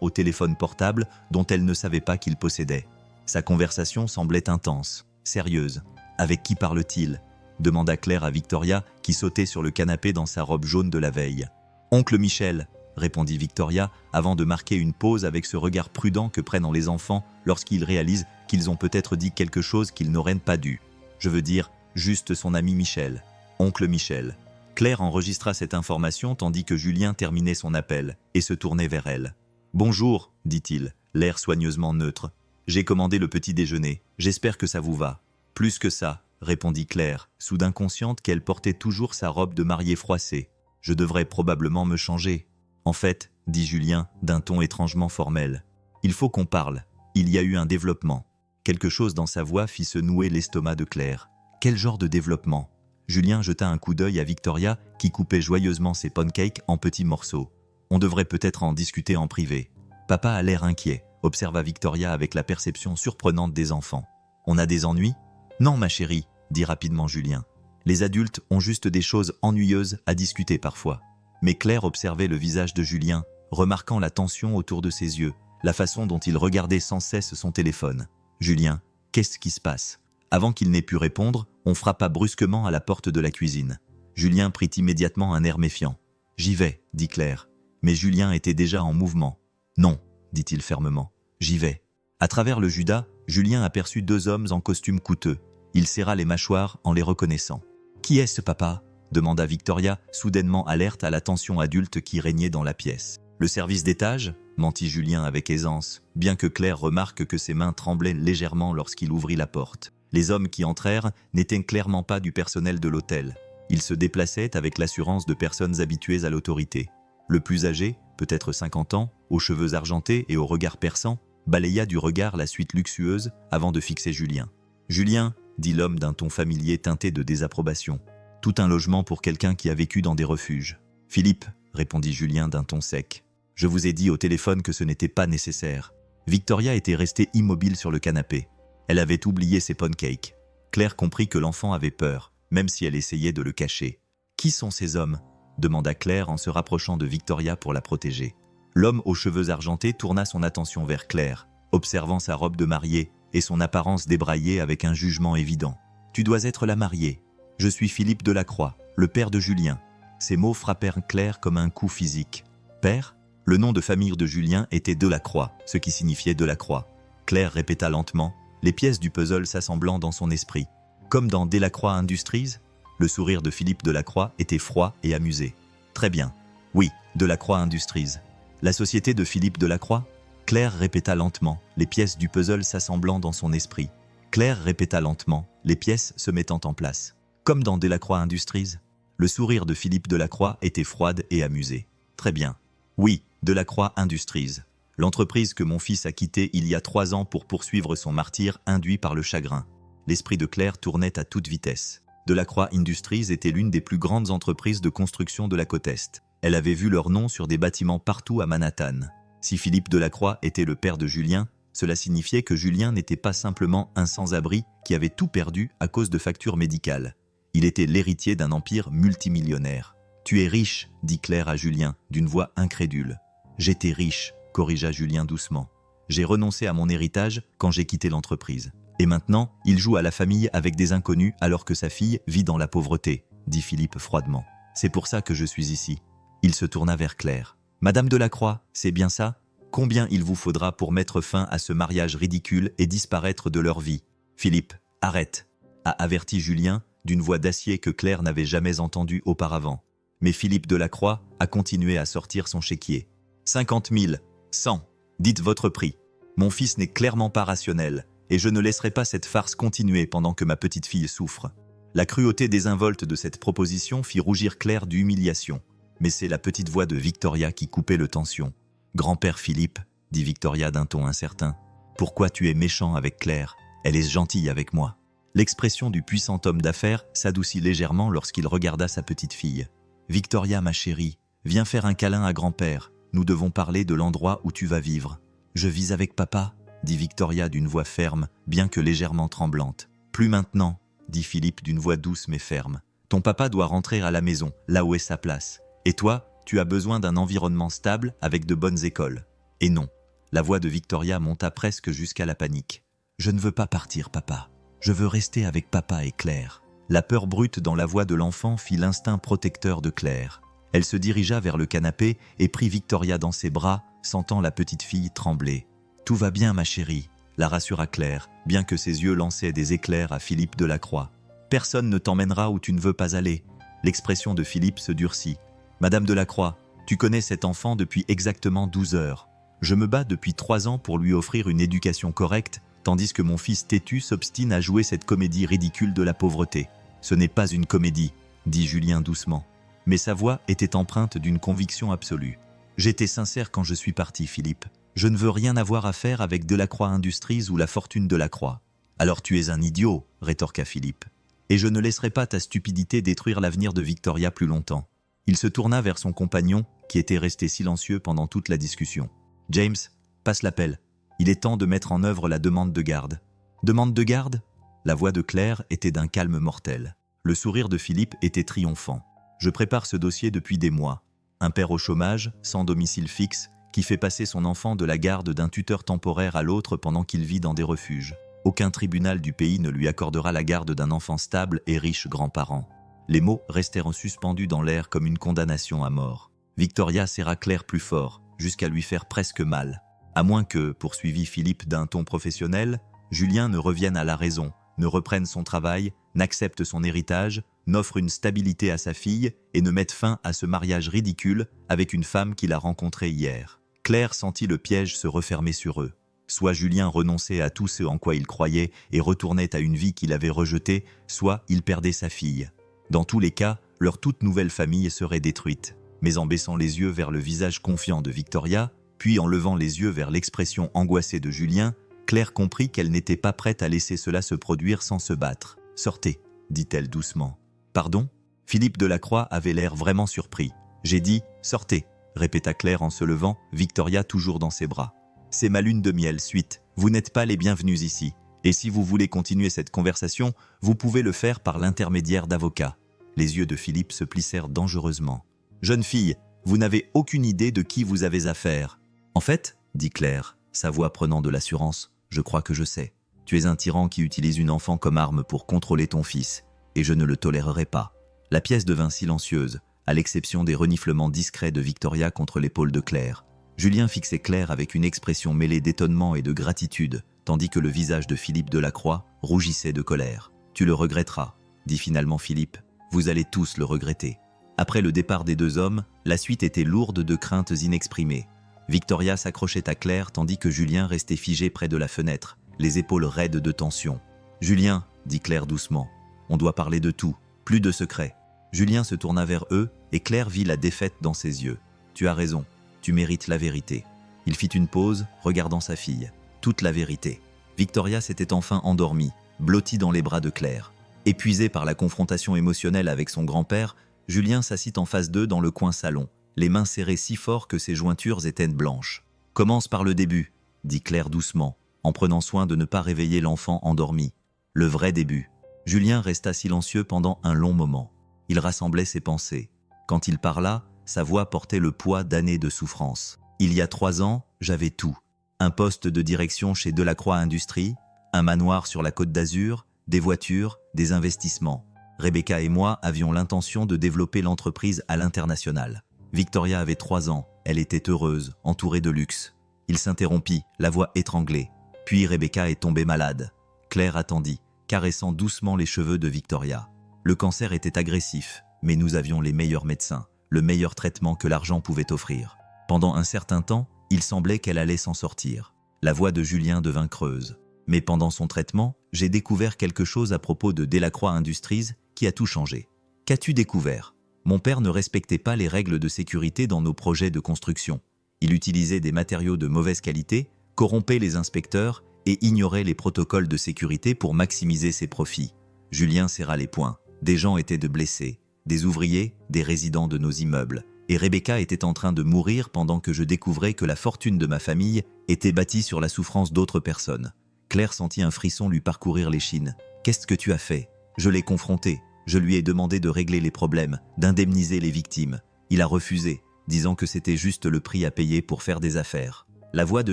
au téléphone portable dont elle ne savait pas qu'il possédait. Sa conversation semblait intense, sérieuse. « Avec qui parle-t-il » demanda Claire à Victoria qui sautait sur le canapé dans sa robe jaune de la veille. « Oncle Michel » répondit Victoria avant de marquer une pause avec ce regard prudent que prennent les enfants lorsqu'ils réalisent qu'ils ont peut-être dit quelque chose qu'ils n'auraient pas dû. Je veux dire, juste son ami Michel. Oncle Michel. Claire enregistra cette information tandis que Julien terminait son appel et se tournait vers elle. « Bonjour, dit-il, l'air soigneusement neutre. J'ai commandé le petit déjeuner. J'espère que ça vous va. » « Plus que ça, répondit Claire, soudain consciente qu'elle portait toujours sa robe de mariée froissée. « Je devrais probablement me changer. » « En fait, dit Julien, d'un ton étrangement formel. Il faut qu'on parle. Il y a eu un développement. » Quelque chose dans sa voix fit se nouer l'estomac de Claire. Quel genre de développement ? Julien jeta un coup d'œil à Victoria qui coupait joyeusement ses pancakes en petits morceaux. On devrait peut-être en discuter en privé. Papa a l'air inquiet, observa Victoria avec la perception surprenante des enfants. On a des ennuis ? Non, ma chérie, dit rapidement Julien. Les adultes ont juste des choses ennuyeuses à discuter parfois. Mais Claire observait le visage de Julien, remarquant la tension autour de ses yeux, la façon dont il regardait sans cesse son téléphone. Julien, qu'est-ce qui se passe ? Avant qu'il n'ait pu répondre, on frappa brusquement à la porte de la cuisine. Julien prit immédiatement un air méfiant. « J'y vais, dit Claire. » Mais Julien était déjà en mouvement. « Non, dit-il fermement. J'y vais. » À travers le judas, Julien aperçut deux hommes en costume coûteux. Il serra les mâchoires en les reconnaissant. « Qui est ce papa ?» demanda Victoria, soudainement alerte à la tension adulte qui régnait dans la pièce. « Le service d'étage ?» mentit Julien avec aisance, bien que Claire remarque que ses mains tremblaient légèrement lorsqu'il ouvrit la porte. Les hommes qui entrèrent n'étaient clairement pas du personnel de l'hôtel. Ils se déplaçaient avec l'assurance de personnes habituées à l'autorité. Le plus âgé, peut-être 50 ans, aux cheveux argentés et au regard perçant, balaya du regard la suite luxueuse avant de fixer Julien. « Julien, dit l'homme d'un ton familier teinté de désapprobation. Tout un logement pour quelqu'un qui a vécu dans des refuges. Philippe, répondit Julien d'un ton sec. Je vous ai dit au téléphone que ce n'était pas nécessaire. Victoria était restée immobile sur le canapé. Elle avait oublié ses pancakes. Claire comprit que l'enfant avait peur, même si elle essayait de le cacher. Qui sont ces hommes ? Demanda Claire en se rapprochant de Victoria pour la protéger. L'homme aux cheveux argentés tourna son attention vers Claire, observant sa robe de mariée et son apparence débraillée avec un jugement évident. « Tu dois être la mariée. Je suis Philippe Delacroix, le père de Julien. » Ces mots frappèrent Claire comme un coup physique. « Père ?» Le nom de famille de Julien était Delacroix, ce qui signifiait Delacroix. Claire répéta lentement, les pièces du puzzle s'assemblant dans son esprit. Comme dans Delacroix Industries, le sourire de Philippe Delacroix était froid et amusé. « Très bien. Oui, Delacroix Industries. La société de Philippe Delacroix ?» Claire répéta lentement, les pièces du puzzle s'assemblant dans son esprit. Claire répéta lentement, les pièces se mettant en place. Comme dans Delacroix Industries, le sourire de Philippe Delacroix était froide et amusé. « Très bien. Oui, Delacroix Industries. L'entreprise que mon fils a quittée il y a 3 ans pour poursuivre son martyre induit par le chagrin. » L'esprit de Claire tournait à toute vitesse. Delacroix Industries était l'une des plus grandes entreprises de construction de la côte Est. Elle avait vu leur nom sur des bâtiments partout à Manhattan. Si Philippe Delacroix était le père de Julien, cela signifiait que Julien n'était pas simplement un sans-abri qui avait tout perdu à cause de factures médicales. Il était l'héritier d'un empire multimillionnaire. « Tu es riche, dit Claire à Julien, d'une voix incrédule. « J'étais riche, corrigea Julien doucement. J'ai renoncé à mon héritage quand j'ai quitté l'entreprise. Et maintenant, il joue à la famille avec des inconnus alors que sa fille vit dans la pauvreté, dit Philippe froidement. C'est pour ça que je suis ici. Il se tourna vers Claire. Madame Delacroix, c'est bien ça? Combien il vous faudra pour mettre fin à ce mariage ridicule et disparaître de leur vie? Philippe, arrête, a averti Julien d'une voix d'acier que Claire n'avait jamais entendue auparavant. Mais Philippe Delacroix a continué à sortir son chéquier. 50 000, 100, dites votre prix. Mon fils n'est clairement pas rationnel, et je ne laisserai pas cette farce continuer pendant que ma petite fille souffre. La cruauté désinvolte de cette proposition fit rougir Claire d'humiliation. Mais c'est la petite voix de Victoria qui coupait le tension. Grand-père Philippe, dit Victoria d'un ton incertain, pourquoi tu es méchant avec Claire? Elle est gentille avec moi. L'expression du puissant homme d'affaires s'adoucit légèrement lorsqu'il regarda sa petite fille. Victoria, ma chérie, viens faire un câlin à grand-père. Nous devons parler de l'endroit où tu vas vivre. Je vis avec papa, dit Victoria d'une voix ferme, bien que légèrement tremblante. Plus maintenant, dit Philippe d'une voix douce mais ferme. Ton papa doit rentrer à la maison, là où est sa place. Et toi, tu as besoin d'un environnement stable avec de bonnes écoles. Et non, la voix de Victoria monta presque jusqu'à la panique. Je ne veux pas partir, papa. Je veux rester avec papa et Claire. La peur brute dans la voix de l'enfant fit l'instinct protecteur de Claire. Elle se dirigea vers le canapé et prit Victoria dans ses bras, sentant la petite fille trembler. Tout va bien, ma chérie, la rassura Claire, bien que ses yeux lançaient des éclairs à Philippe Delacroix. Personne ne t'emmènera où tu ne veux pas aller. L'expression de Philippe se durcit. Madame Delacroix, tu connais cet enfant depuis exactement 12 heures. Je me bats depuis 3 ans pour lui offrir une éducation correcte, tandis que mon fils têtu s'obstine à jouer cette comédie ridicule de la pauvreté. Ce n'est pas une comédie, dit Julien doucement. Mais sa voix était empreinte d'une conviction absolue. J'étais sincère quand je suis parti, Philippe. Je ne veux rien avoir à faire avec Delacroix Industries ou la fortune Delacroix. Alors tu es un idiot, rétorqua Philippe. Et je ne laisserai pas ta stupidité détruire l'avenir de Victoria plus longtemps. Il se tourna vers son compagnon, qui était resté silencieux pendant toute la discussion. James, passe l'appel. Il est temps de mettre en œuvre la demande de garde. Demande de garde? La voix de Claire était d'un calme mortel. Le sourire de Philippe était triomphant. Je prépare ce dossier depuis des mois. Un père au chômage, sans domicile fixe, qui fait passer son enfant de la garde d'un tuteur temporaire à l'autre pendant qu'il vit dans des refuges. Aucun tribunal du pays ne lui accordera la garde d'un enfant stable et riche grand-parent. Les mots restèrent suspendus dans l'air comme une condamnation à mort. Victoria serra Claire plus fort, jusqu'à lui faire presque mal. À moins que, poursuivit Philippe d'un ton professionnel, Julien ne revienne à la raison, ne reprenne son travail, n'accepte son héritage, n'offre une stabilité à sa fille et ne mette fin à ce mariage ridicule avec une femme qu'il a rencontrée hier. Claire sentit le piège se refermer sur eux. Soit Julien renonçait à tout ce en quoi il croyait et retournait à une vie qu'il avait rejetée, soit il perdait sa fille. Dans tous les cas, leur toute nouvelle famille serait détruite. Mais en baissant les yeux vers le visage confiant de Victoria, puis en levant les yeux vers l'expression angoissée de Julien, Claire comprit qu'elle n'était pas prête à laisser cela se produire sans se battre. « Sortez », dit-elle doucement. « Pardon ?» Philippe Delacroix avait l'air vraiment surpris. « J'ai dit « sortez », répéta Claire en se levant, Victoria toujours dans ses bras. « C'est ma lune de miel, suite. Vous n'êtes pas les bienvenus ici. Et si vous voulez continuer cette conversation, vous pouvez le faire par l'intermédiaire d'avocats. » Les yeux de Philippe se plissèrent dangereusement. « Jeune fille, vous n'avez aucune idée de qui vous avez affaire. »« En fait, » dit Claire, sa voix prenant de l'assurance, « je crois que je sais. Tu es un tyran qui utilise une enfant comme arme pour contrôler ton fils, et je ne le tolérerai pas. » La pièce devint silencieuse, à l'exception des reniflements discrets de Victoria contre l'épaule de Claire. Julien fixait Claire avec une expression mêlée d'étonnement et de gratitude, tandis que le visage de Philippe Delacroix rougissait de colère. « Tu le regretteras, » dit finalement Philippe. « Vous allez tous le regretter. » Après le départ des deux hommes, la suite était lourde de craintes inexprimées. Victoria s'accrochait à Claire tandis que Julien restait figé près de la fenêtre, les épaules raides de tension. « Julien, » dit Claire doucement, « on doit parler de tout, plus de secrets. » Julien se tourna vers eux et Claire vit la défaite dans ses yeux. « Tu as raison, tu mérites la vérité. » Il fit une pause, regardant sa fille. Toute la vérité. Victoria s'était enfin endormie, blottie dans les bras de Claire. Épuisé par la confrontation émotionnelle avec son grand-père, Julien s'assit en face d'eux dans le coin salon, les mains serrées si fort que ses jointures étaient blanches. « Commence par le début, » dit Claire doucement, en prenant soin de ne pas réveiller l'enfant endormi. Le vrai début. Julien resta silencieux pendant un long moment. Il rassemblait ses pensées. Quand il parla, sa voix portait le poids d'années de souffrance. « Il y a 3 ans, j'avais tout. Un poste de direction chez Delacroix Industries, un manoir sur la Côte d'Azur, des voitures, des investissements. Rebecca et moi avions l'intention de développer l'entreprise à l'international. Victoria avait 3 ans, elle était heureuse, entourée de luxe. Il s'interrompit, la voix étranglée. Puis Rebecca est tombée malade. Claire attendit, caressant doucement les cheveux de Victoria. Le cancer était agressif, mais nous avions les meilleurs médecins, le meilleur traitement que l'argent pouvait offrir. Pendant un certain temps, il semblait qu'elle allait s'en sortir. La voix de Julien devint creuse. Mais pendant son traitement, j'ai découvert quelque chose à propos de Delacroix Industries qui a tout changé. Qu'as-tu découvert? Mon père ne respectait pas les règles de sécurité dans nos projets de construction. Il utilisait des matériaux de mauvaise qualité, corrompait les inspecteurs et ignorait les protocoles de sécurité pour maximiser ses profits. Julien serra les poings. Des gens étaient de blessés, des ouvriers, des résidents de nos immeubles. Et Rebecca était en train de mourir pendant que je découvrais que la fortune de ma famille était bâtie sur la souffrance d'autres personnes. Claire sentit un frisson lui parcourir l'échine. « Qu'est-ce que tu as fait ?» Je l'ai confronté. Je lui ai demandé de régler les problèmes, d'indemniser les victimes. Il a refusé, disant que c'était juste le prix à payer pour faire des affaires. La voix de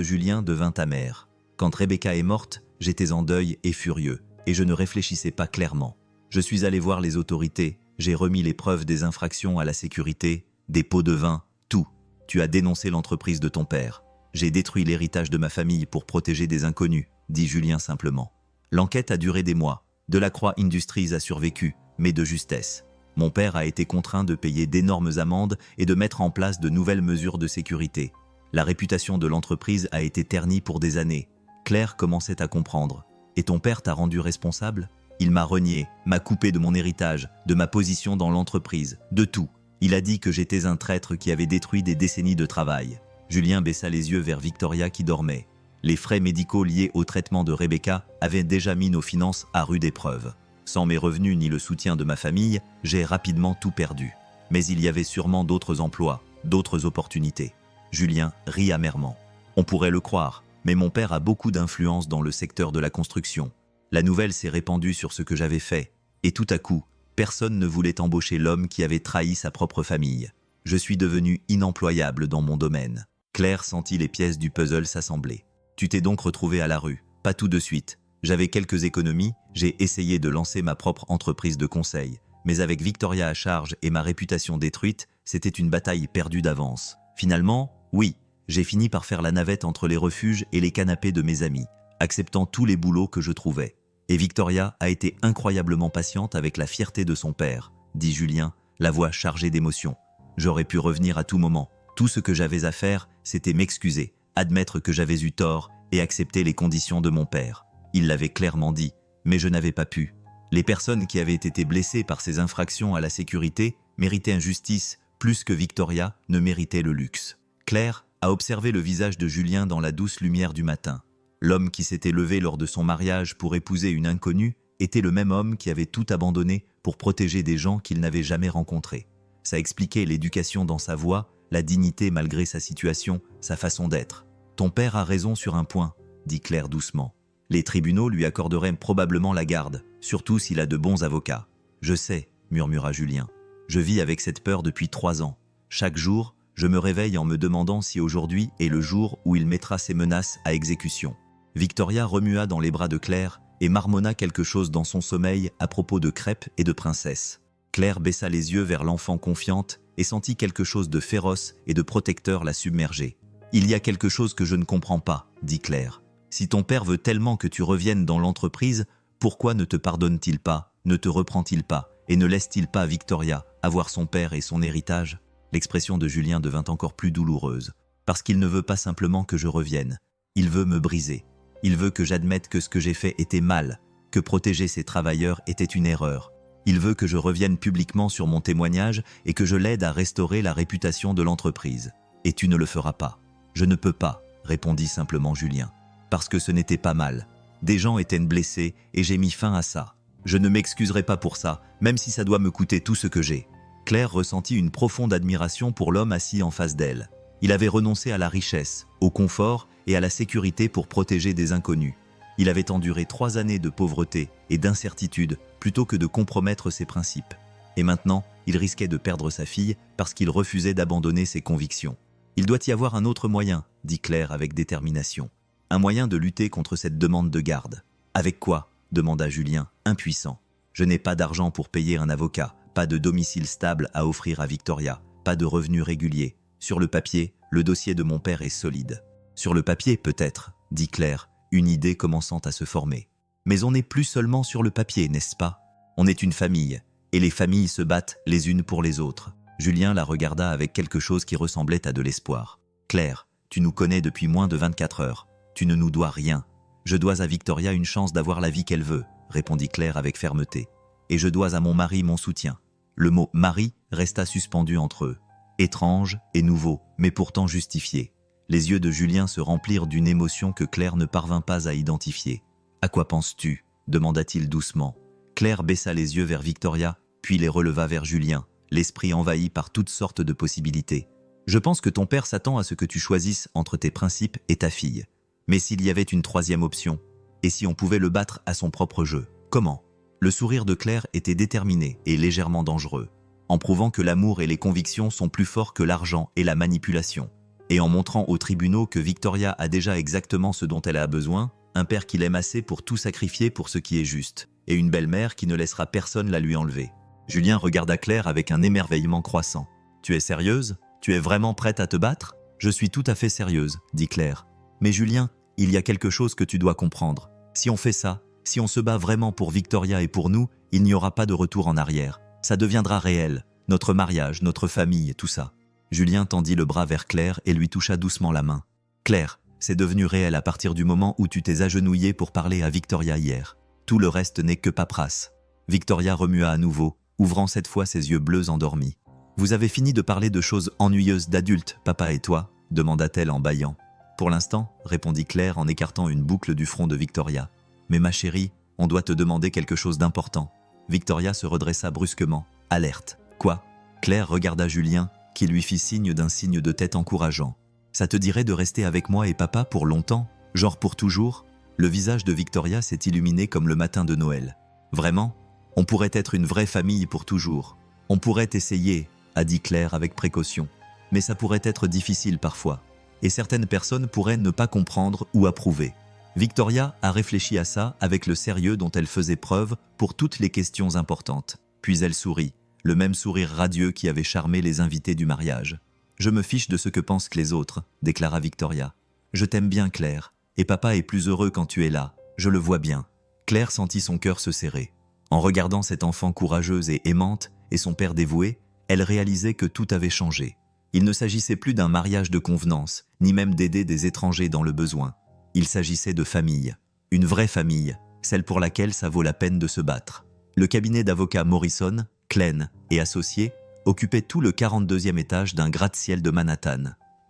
Julien devint amère. Quand Rebecca est morte, j'étais en deuil et furieux, et je ne réfléchissais pas clairement. Je suis allé voir les autorités, j'ai remis les preuves des infractions à la sécurité, des pots de vin, tout. Tu as dénoncé l'entreprise de ton père. J'ai détruit l'héritage de ma famille pour protéger des inconnus, dit Julien simplement. L'enquête a duré des mois. Delacroix Industries a survécu, mais de justesse. Mon père a été contraint de payer d'énormes amendes et de mettre en place de nouvelles mesures de sécurité. La réputation de l'entreprise a été ternie pour des années. Claire commençait à comprendre. Et ton père t'a rendu responsable? Il m'a renié, m'a coupé de mon héritage, de ma position dans l'entreprise, de tout. Il a dit que j'étais un traître qui avait détruit des décennies de travail. Julien baissa les yeux vers Victoria qui dormait. Les frais médicaux liés au traitement de Rebecca avaient déjà mis nos finances à rude épreuve. Sans mes revenus ni le soutien de ma famille, j'ai rapidement tout perdu. Mais il y avait sûrement d'autres emplois, d'autres opportunités. Julien rit amèrement. On pourrait le croire, mais mon père a beaucoup d'influence dans le secteur de la construction. La nouvelle s'est répandue sur ce que j'avais fait, et tout à coup, personne ne voulait embaucher l'homme qui avait trahi sa propre famille. Je suis devenu inemployable dans mon domaine. Claire sentit les pièces du puzzle s'assembler. Tu t'es donc retrouvé à la rue, pas tout de suite. J'avais quelques économies, j'ai essayé de lancer ma propre entreprise de conseil. Mais avec Victoria à charge et ma réputation détruite, c'était une bataille perdue d'avance. Finalement, oui, j'ai fini par faire la navette entre les refuges et les canapés de mes amis, acceptant tous les boulots que je trouvais. Et Victoria a été incroyablement patiente avec la fierté de son père, dit Julien, la voix chargée d'émotion. J'aurais pu revenir à tout moment. Tout ce que j'avais à faire, c'était m'excuser, admettre que j'avais eu tort et accepter les conditions de mon père. Il l'avait clairement dit, mais je n'avais pas pu. Les personnes qui avaient été blessées par ces infractions à la sécurité méritaient injustice plus que Victoria ne méritait le luxe. Claire a observé le visage de Julien dans la douce lumière du matin. L'homme qui s'était levé lors de son mariage pour épouser une inconnue était le même homme qui avait tout abandonné pour protéger des gens qu'il n'avait jamais rencontrés. Ça expliquait l'éducation dans sa voix, la dignité malgré sa situation, sa façon d'être. « Ton père a raison sur un point », dit Claire doucement. « Les tribunaux lui accorderaient probablement la garde, surtout s'il a de bons avocats. »« Je sais », murmura Julien. « Je vis avec cette peur depuis 3 ans. Chaque jour, je me réveille en me demandant si aujourd'hui est le jour où il mettra ses menaces à exécution. » Victoria remua dans les bras de Claire et marmonna quelque chose dans son sommeil à propos de crêpes et de princesses. Claire baissa les yeux vers l'enfant confiante et sentit quelque chose de féroce et de protecteur la submerger. « Il y a quelque chose que je ne comprends pas, » dit Claire. « Si ton père veut tellement que tu reviennes dans l'entreprise, pourquoi ne te pardonne-t-il pas, ne te reprend-il pas, et ne laisse-t-il pas Victoria avoir son père et son héritage ?» L'expression de Julien devint encore plus douloureuse. « Parce qu'il ne veut pas simplement que je revienne. Il veut me briser. Il veut que j'admette que ce que j'ai fait était mal, que protéger ces travailleurs était une erreur. Il veut que je revienne publiquement sur mon témoignage et que je l'aide à restaurer la réputation de l'entreprise. Et tu ne le feras pas. »« Je ne peux pas, » répondit simplement Julien. « Parce que ce n'était pas mal. Des gens étaient blessés et j'ai mis fin à ça. Je ne m'excuserai pas pour ça, même si ça doit me coûter tout ce que j'ai. » Claire ressentit une profonde admiration pour l'homme assis en face d'elle. Il avait renoncé à la richesse, au confort et à la sécurité pour protéger des inconnus. Il avait enduré 3 années de pauvreté et d'incertitude plutôt que de compromettre ses principes. Et maintenant, il risquait de perdre sa fille parce qu'il refusait d'abandonner ses convictions. « Il doit y avoir un autre moyen, » dit Claire avec détermination. Un moyen de lutter contre cette demande de garde. Avec quoi? Demanda Julien, impuissant. Je n'ai pas d'argent pour payer un avocat, pas de domicile stable à offrir à Victoria, pas de revenus réguliers. Sur le papier, le dossier de mon père est solide. Sur le papier, peut-être, dit Claire, une idée commençant à se former. Mais on n'est plus seulement sur le papier, n'est-ce pas? On est une famille, et les familles se battent les unes pour les autres. Julien la regarda avec quelque chose qui ressemblait à de l'espoir. Claire, tu nous connais depuis moins de 24 heures. Tu ne nous dois rien. Je dois à Victoria une chance d'avoir la vie qu'elle veut, répondit Claire avec fermeté. Et je dois à mon mari mon soutien. Le mot « mari » resta suspendu entre eux. Étrange et nouveau, mais pourtant justifié. Les yeux de Julien se remplirent d'une émotion que Claire ne parvint pas à identifier. « À quoi penses-tu » demanda-t-il doucement. Claire baissa les yeux vers Victoria, puis les releva vers Julien, l'esprit envahi par toutes sortes de possibilités. « Je pense que ton père s'attend à ce que tu choisisses entre tes principes et ta fille. Mais s'il y avait une troisième option, et si on pouvait le battre à son propre jeu, comment ?» Le sourire de Claire était déterminé et légèrement dangereux, en prouvant que l'amour et les convictions sont plus forts que l'argent et la manipulation, et en montrant aux tribunaux que Victoria a déjà exactement ce dont elle a besoin, un père qui l'aime assez pour tout sacrifier pour ce qui est juste, et une belle-mère qui ne laissera personne la lui enlever. Julien regarda Claire avec un émerveillement croissant. « Tu es sérieuse? Tu es vraiment prête à te battre ?»« Je suis tout à fait sérieuse, » dit Claire. « Mais Julien, il y a quelque chose que tu dois comprendre. Si on fait ça, si on se bat vraiment pour Victoria et pour nous, il n'y aura pas de retour en arrière. Ça deviendra réel. Notre mariage, notre famille, tout ça. » Julien tendit le bras vers Claire et lui toucha doucement la main. « Claire, c'est devenu réel à partir du moment où tu t'es agenouillée pour parler à Victoria hier. Tout le reste n'est que paperasse. » Victoria remua à nouveau, ouvrant cette fois ses yeux bleus endormis. « Vous avez fini de parler de choses ennuyeuses d'adultes, papa et toi ?» demanda-t-elle en bâillant. « Pour l'instant, » répondit Claire en écartant une boucle du front de Victoria. « Mais ma chérie, on doit te demander quelque chose d'important. » Victoria se redressa brusquement, alerte. « Quoi ?» Claire regarda Julien, qui lui fit signe d'un signe de tête encourageant. « Ça te dirait de rester avec moi et papa pour longtemps? Genre pour toujours ?» Le visage de Victoria s'est illuminé comme le matin de Noël. « Vraiment? On pourrait être une vraie famille pour toujours. On pourrait essayer, » a dit Claire avec précaution. « Mais ça pourrait être difficile parfois. Et certaines personnes pourraient ne pas comprendre ou approuver. » Victoria a réfléchi à ça avec le sérieux dont elle faisait preuve pour toutes les questions importantes. Puis elle sourit, le même sourire radieux qui avait charmé les invités du mariage. « Je me fiche de ce que pensent les autres, » déclara Victoria. « Je t'aime bien, Claire, et papa est plus heureux quand tu es là, je le vois bien. » Claire sentit son cœur se serrer. En regardant cette enfant courageuse et aimante et son père dévoué, elle réalisait que tout avait changé. Il ne s'agissait plus d'un mariage de convenance, ni même d'aider des étrangers dans le besoin. Il s'agissait de famille, une vraie famille, celle pour laquelle ça vaut la peine de se battre. Le cabinet d'avocats Morrison, Klein et associés occupait tout le 42e étage d'un gratte-ciel de Manhattan.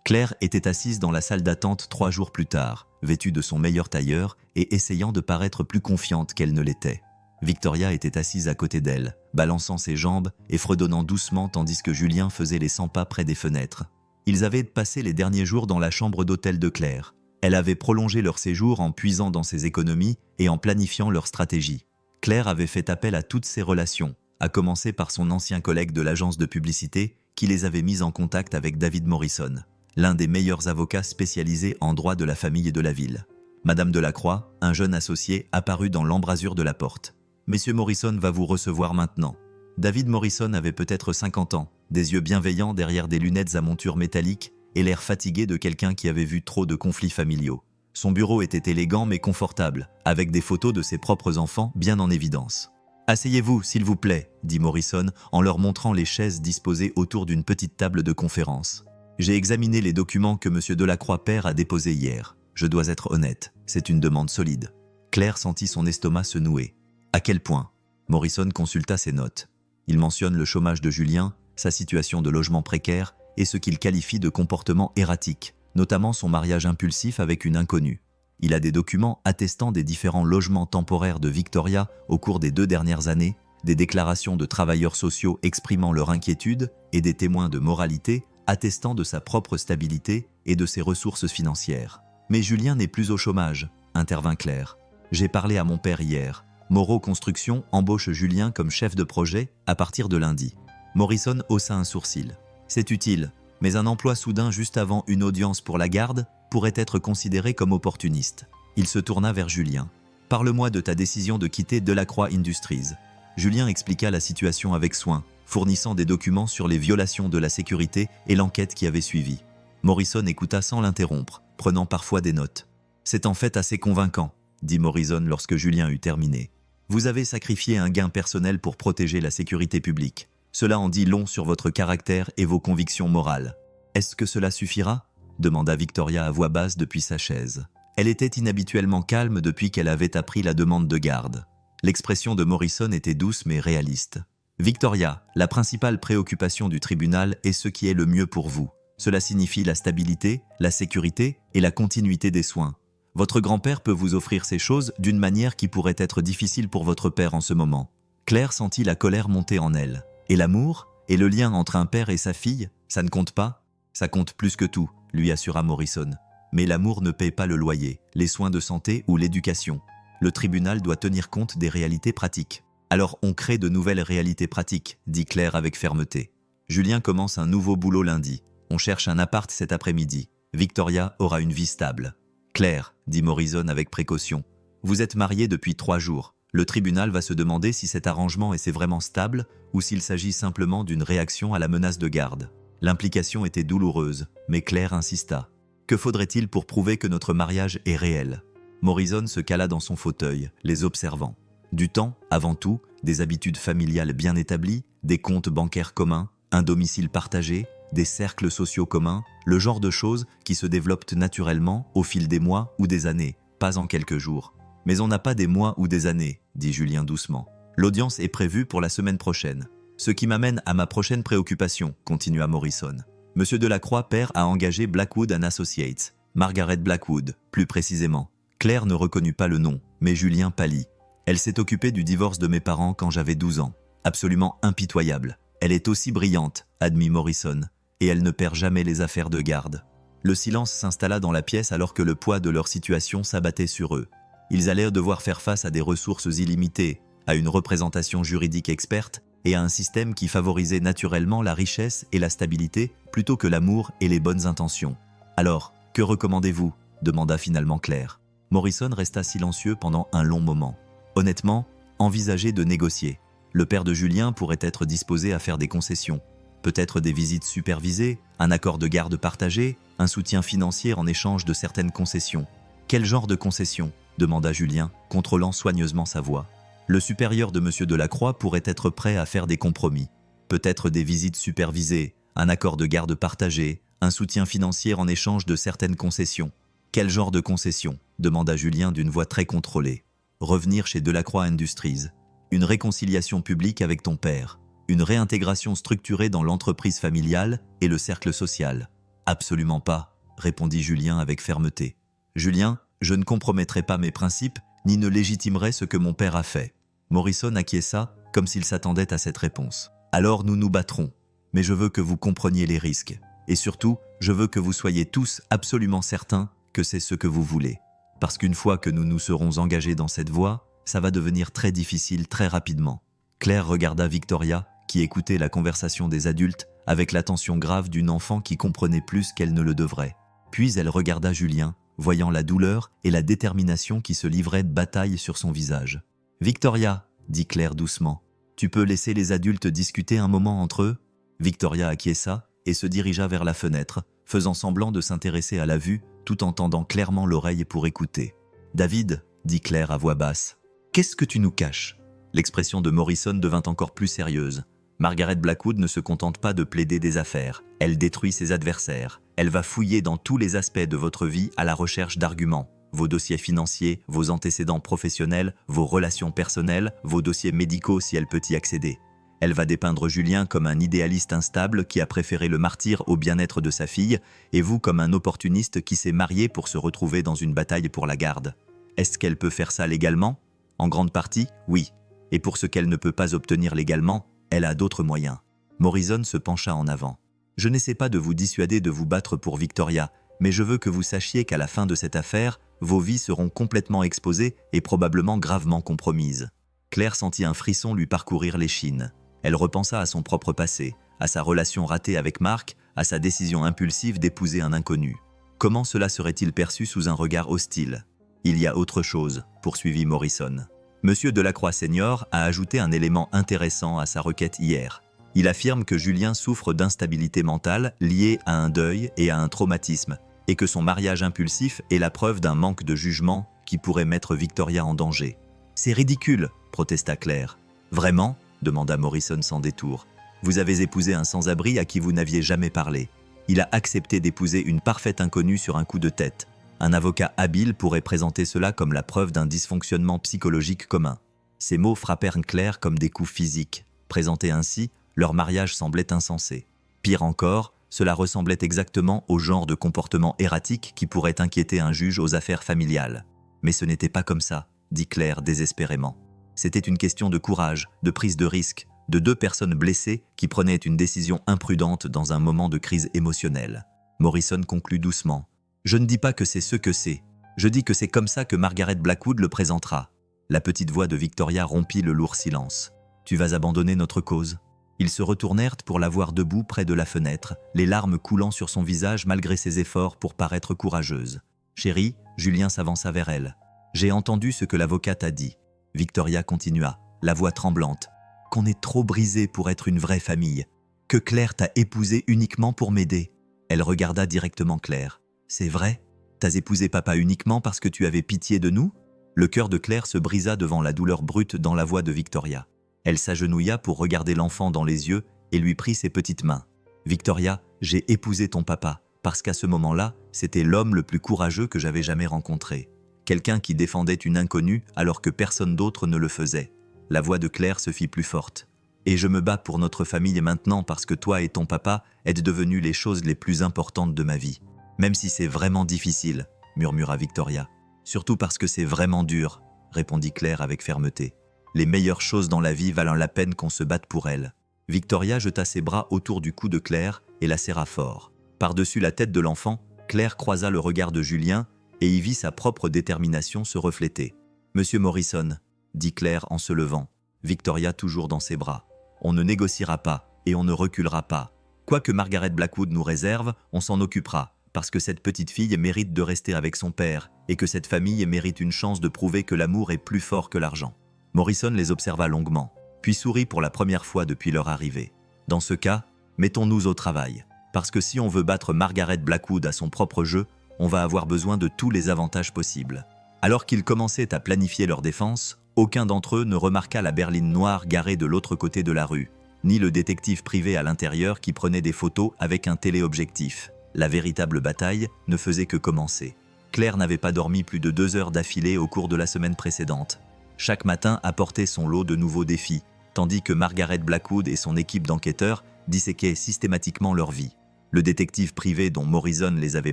Claire était assise dans la salle d'attente 3 jours plus tard, vêtue de son meilleur tailleur et essayant de paraître plus confiante qu'elle ne l'était. Victoria était assise à côté d'elle, balançant ses jambes et fredonnant doucement tandis que Julien faisait les 100 pas près des fenêtres. Ils avaient passé les derniers jours dans la chambre d'hôtel de Claire. Elle avait prolongé leur séjour en puisant dans ses économies et en planifiant leur stratégie. Claire avait fait appel à toutes ses relations, à commencer par son ancien collègue de l'agence de publicité qui les avait mis en contact avec David Morrison, l'un des meilleurs avocats spécialisés en droit de la famille et de la ville. Madame Delacroix, un jeune associé, apparut dans l'embrasure de la porte. « Monsieur Morrison va vous recevoir maintenant. » David Morrison avait peut-être 50 ans, des yeux bienveillants derrière des lunettes à monture métallique et l'air fatigué de quelqu'un qui avait vu trop de conflits familiaux. Son bureau était élégant mais confortable, avec des photos de ses propres enfants bien en évidence. « Asseyez-vous, s'il vous plaît, » dit Morrison en leur montrant les chaises disposées autour d'une petite table de conférence. « J'ai examiné les documents que monsieur Delacroix père a déposés hier. Je dois être honnête, c'est une demande solide. » Claire sentit son estomac se nouer. « À quel point ?» Morrison consulta ses notes. Il mentionne le chômage de Julien, sa situation de logement précaire et ce qu'il qualifie de comportement erratique, notamment son mariage impulsif avec une inconnue. Il a des documents attestant des différents logements temporaires de Victoria au cours des 2 dernières années, des déclarations de travailleurs sociaux exprimant leur inquiétude et des témoins de moralité attestant de sa propre stabilité et de ses ressources financières. « Mais Julien n'est plus au chômage, » intervint Claire. « J'ai parlé à mon père hier. Moreau Construction embauche Julien comme chef de projet à partir de lundi. » Morrison haussa un sourcil. « C'est utile, mais un emploi soudain juste avant une audience pour la garde, pourrait être considéré comme opportuniste. Il se tourna vers Julien. « Parle-moi de ta décision de quitter Delacroix Industries. » Julien expliqua la situation avec soin, fournissant des documents sur les violations de la sécurité et l'enquête qui avait suivi. Morrison écouta sans l'interrompre, prenant parfois des notes. « C'est en fait assez convaincant, » dit Morrison lorsque Julien eut terminé. « Vous avez sacrifié un gain personnel pour protéger la sécurité publique. Cela en dit long sur votre caractère et vos convictions morales. Est-ce que cela suffira ?» demanda Victoria à voix basse depuis sa chaise. Elle était inhabituellement calme depuis qu'elle avait appris la demande de garde. L'expression de Morrison était douce mais réaliste. « Victoria, la principale préoccupation du tribunal est ce qui est le mieux pour vous. Cela signifie la stabilité, la sécurité et la continuité des soins. Votre grand-père peut vous offrir ces choses d'une manière qui pourrait être difficile pour votre père en ce moment. » Claire sentit la colère monter en elle. « Et l'amour ? Et le lien entre un père et sa fille ? Ça ne compte pas ? » « Ça compte plus que tout, » lui assura Morrison. « Mais l'amour ne paie pas le loyer, les soins de santé ou l'éducation. Le tribunal doit tenir compte des réalités pratiques. » « Alors on crée de nouvelles réalités pratiques, » dit Claire avec fermeté. « Julien commence un nouveau boulot lundi. On cherche un appart cet après-midi. Victoria aura une vie stable. »« Claire, » dit Morrison avec précaution, « vous êtes mariés depuis 3 jours. Le tribunal va se demander si cet arrangement est vraiment stable ou s'il s'agit simplement d'une réaction à la menace de garde. » L'implication était douloureuse, mais Claire insista. « Que faudrait-il pour prouver que notre mariage est réel ?» Morrison se cala dans son fauteuil, les observant. Du temps, avant tout, des habitudes familiales bien établies, des comptes bancaires communs, un domicile partagé, des cercles sociaux communs, le genre de choses qui se développent naturellement au fil des mois ou des années, pas en quelques jours. « Mais on n'a pas des mois ou des années, » dit Julien doucement. « L'audience est prévue pour la semaine prochaine. Ce qui m'amène à ma prochaine préoccupation, » continua Morrison. « Monsieur Delacroix père a engagé Blackwood & Associates, Margaret Blackwood, plus précisément. » Claire ne reconnut pas le nom, mais Julien pâlit. « Elle s'est occupée du divorce de mes parents quand j'avais 12 ans. Absolument impitoyable. Elle est aussi brillante, » admit Morrison, « et elle ne perd jamais les affaires de garde. » Le silence s'installa dans la pièce alors que le poids de leur situation s'abattait sur eux. Ils allaient devoir faire face à des ressources illimitées, à une représentation juridique experte et à un système qui favorisait naturellement la richesse et la stabilité plutôt que l'amour et les bonnes intentions. « Alors, que recommandez-vous » demanda finalement Claire. Morrison resta silencieux pendant un long moment. Honnêtement, envisagez de négocier. Le père de Julien pourrait être disposé à faire des concessions. Peut-être des visites supervisées, un accord de garde partagé, un soutien financier en échange de certaines concessions. « Quel genre de concessions » demanda Julien, contrôlant soigneusement sa voix. Le supérieur de M. Delacroix pourrait être prêt à faire des compromis. Peut-être des visites supervisées, un accord de garde partagé, un soutien financier en échange de certaines concessions. « Quel genre de concessions » demanda Julien d'une voix très contrôlée. « Revenir chez Delacroix Industries. Une réconciliation publique avec ton père. Une réintégration structurée dans l'entreprise familiale et le cercle social. »« Absolument pas, » répondit Julien avec fermeté. « Julien, je ne compromettrai pas mes principes ni ne légitimerai ce que mon père a fait. » Morrison acquiesça, comme s'il s'attendait à cette réponse. « Alors nous nous battrons, mais je veux que vous compreniez les risques. Et surtout, je veux que vous soyez tous absolument certains que c'est ce que vous voulez. Parce qu'une fois que nous nous serons engagés dans cette voie, ça va devenir très difficile très rapidement. » Claire regarda Victoria, qui écoutait la conversation des adultes avec l'attention grave d'une enfant qui comprenait plus qu'elle ne le devrait. Puis elle regarda Julien, voyant la douleur et la détermination qui se livraient de bataille sur son visage. « Victoria, » dit Claire doucement, « tu peux laisser les adultes discuter un moment entre eux ?» Victoria acquiesça et se dirigea vers la fenêtre, faisant semblant de s'intéresser à la vue tout en tendant clairement l'oreille pour écouter. « David, » dit Claire à voix basse, « qu'est-ce que tu nous caches ?» L'expression de Morrison devint encore plus sérieuse. Margaret Blackwood ne se contente pas de plaider des affaires, elle détruit ses adversaires. Elle va fouiller dans tous les aspects de votre vie à la recherche d'arguments. Vos dossiers financiers, vos antécédents professionnels, vos relations personnelles, vos dossiers médicaux si elle peut y accéder. Elle va dépeindre Julien comme un idéaliste instable qui a préféré le martyre au bien-être de sa fille, et vous comme un opportuniste qui s'est marié pour se retrouver dans une bataille pour la garde. Est-ce qu'elle peut faire ça légalement? En grande partie, oui. Et pour ce qu'elle ne peut pas obtenir légalement, elle a d'autres moyens. Morrison se pencha en avant. Je n'essaie pas de vous dissuader de vous battre pour Victoria, mais je veux que vous sachiez qu'à la fin de cette affaire, vos vies seront complètement exposées et probablement gravement compromises. Claire sentit un frisson lui parcourir l'échine. Elle repensa à son propre passé, à sa relation ratée avec Marc, à sa décision impulsive d'épouser un inconnu. « Comment cela serait-il perçu sous un regard hostile? Il y a autre chose, poursuivit Morrison. Monsieur Delacroix Senior a ajouté un élément intéressant à sa requête hier. Il affirme que Julien souffre d'instabilité mentale liée à un deuil et à un traumatisme, et que son mariage impulsif est la preuve d'un manque de jugement qui pourrait mettre Victoria en danger. C'est ridicule, protesta Claire. Vraiment? Demanda Morrison sans détour. Vous avez épousé un sans-abri à qui vous n'aviez jamais parlé. Il a accepté d'épouser une parfaite inconnue sur un coup de tête. Un avocat habile pourrait présenter cela comme la preuve d'un dysfonctionnement psychologique commun. Ces mots frappèrent Claire comme des coups physiques. Présentés ainsi, leur mariage semblait insensé. Pire encore, cela ressemblait exactement au genre de comportement erratique qui pourrait inquiéter un juge aux affaires familiales. Mais ce n'était pas comme ça, dit Claire désespérément. C'était une question de courage, de prise de risque, de deux personnes blessées qui prenaient une décision imprudente dans un moment de crise émotionnelle. Morrison conclut doucement. « Je ne dis pas que c'est ce que c'est. Je dis que c'est comme ça que Margaret Blackwood le présentera. » La petite voix de Victoria rompit le lourd silence. « Tu vas abandonner notre cause ?» Ils se retournèrent pour la voir debout près de la fenêtre, les larmes coulant sur son visage malgré ses efforts pour paraître courageuse. « Chérie, » Julien s'avança vers elle. « J'ai entendu ce que l'avocate a dit. » Victoria continua, la voix tremblante. « Qu'on est trop brisé pour être une vraie famille. Que Claire t'a épousé uniquement pour m'aider. » Elle regarda directement Claire. « C'est vrai? T'as épousé papa uniquement parce que tu avais pitié de nous ?» Le cœur de Claire se brisa devant la douleur brute dans la voix de Victoria. Elle s'agenouilla pour regarder l'enfant dans les yeux et lui prit ses petites mains. « Victoria, j'ai épousé ton papa, parce qu'à ce moment-là, c'était l'homme le plus courageux que j'avais jamais rencontré. Quelqu'un qui défendait une inconnue alors que personne d'autre ne le faisait. » La voix de Claire se fit plus forte. « Et je me bats pour notre famille maintenant parce que toi et ton papa êtes devenus les choses les plus importantes de ma vie. Même si c'est vraiment difficile, » murmura Victoria. « Surtout parce que c'est vraiment dur, » répondit Claire avec fermeté. « Les meilleures choses dans la vie valent la peine qu'on se batte pour elles. » Victoria jeta ses bras autour du cou de Claire et la serra fort. Par-dessus la tête de l'enfant, Claire croisa le regard de Julien et y vit sa propre détermination se refléter. « Monsieur Morrison, » dit Claire en se levant, Victoria toujours dans ses bras. « On ne négociera pas et on ne reculera pas. Quoi que Margaret Blackwood nous réserve, on s'en occupera, parce que cette petite fille mérite de rester avec son père et que cette famille mérite une chance de prouver que l'amour est plus fort que l'argent. » Morrison les observa longuement, puis sourit pour la première fois depuis leur arrivée. « Dans ce cas, mettons-nous au travail, parce que si on veut battre Margaret Blackwood à son propre jeu, on va avoir besoin de tous les avantages possibles. » Alors qu'ils commençaient à planifier leur défense, aucun d'entre eux ne remarqua la berline noire garée de l'autre côté de la rue, ni le détective privé à l'intérieur qui prenait des photos avec un téléobjectif. La véritable bataille ne faisait que commencer. Claire n'avait pas dormi plus de 2 heures d'affilée au cours de la semaine précédente. Chaque matin apportait son lot de nouveaux défis, tandis que Margaret Blackwood et son équipe d'enquêteurs disséquaient systématiquement leur vie. Le détective privé dont Morrison les avait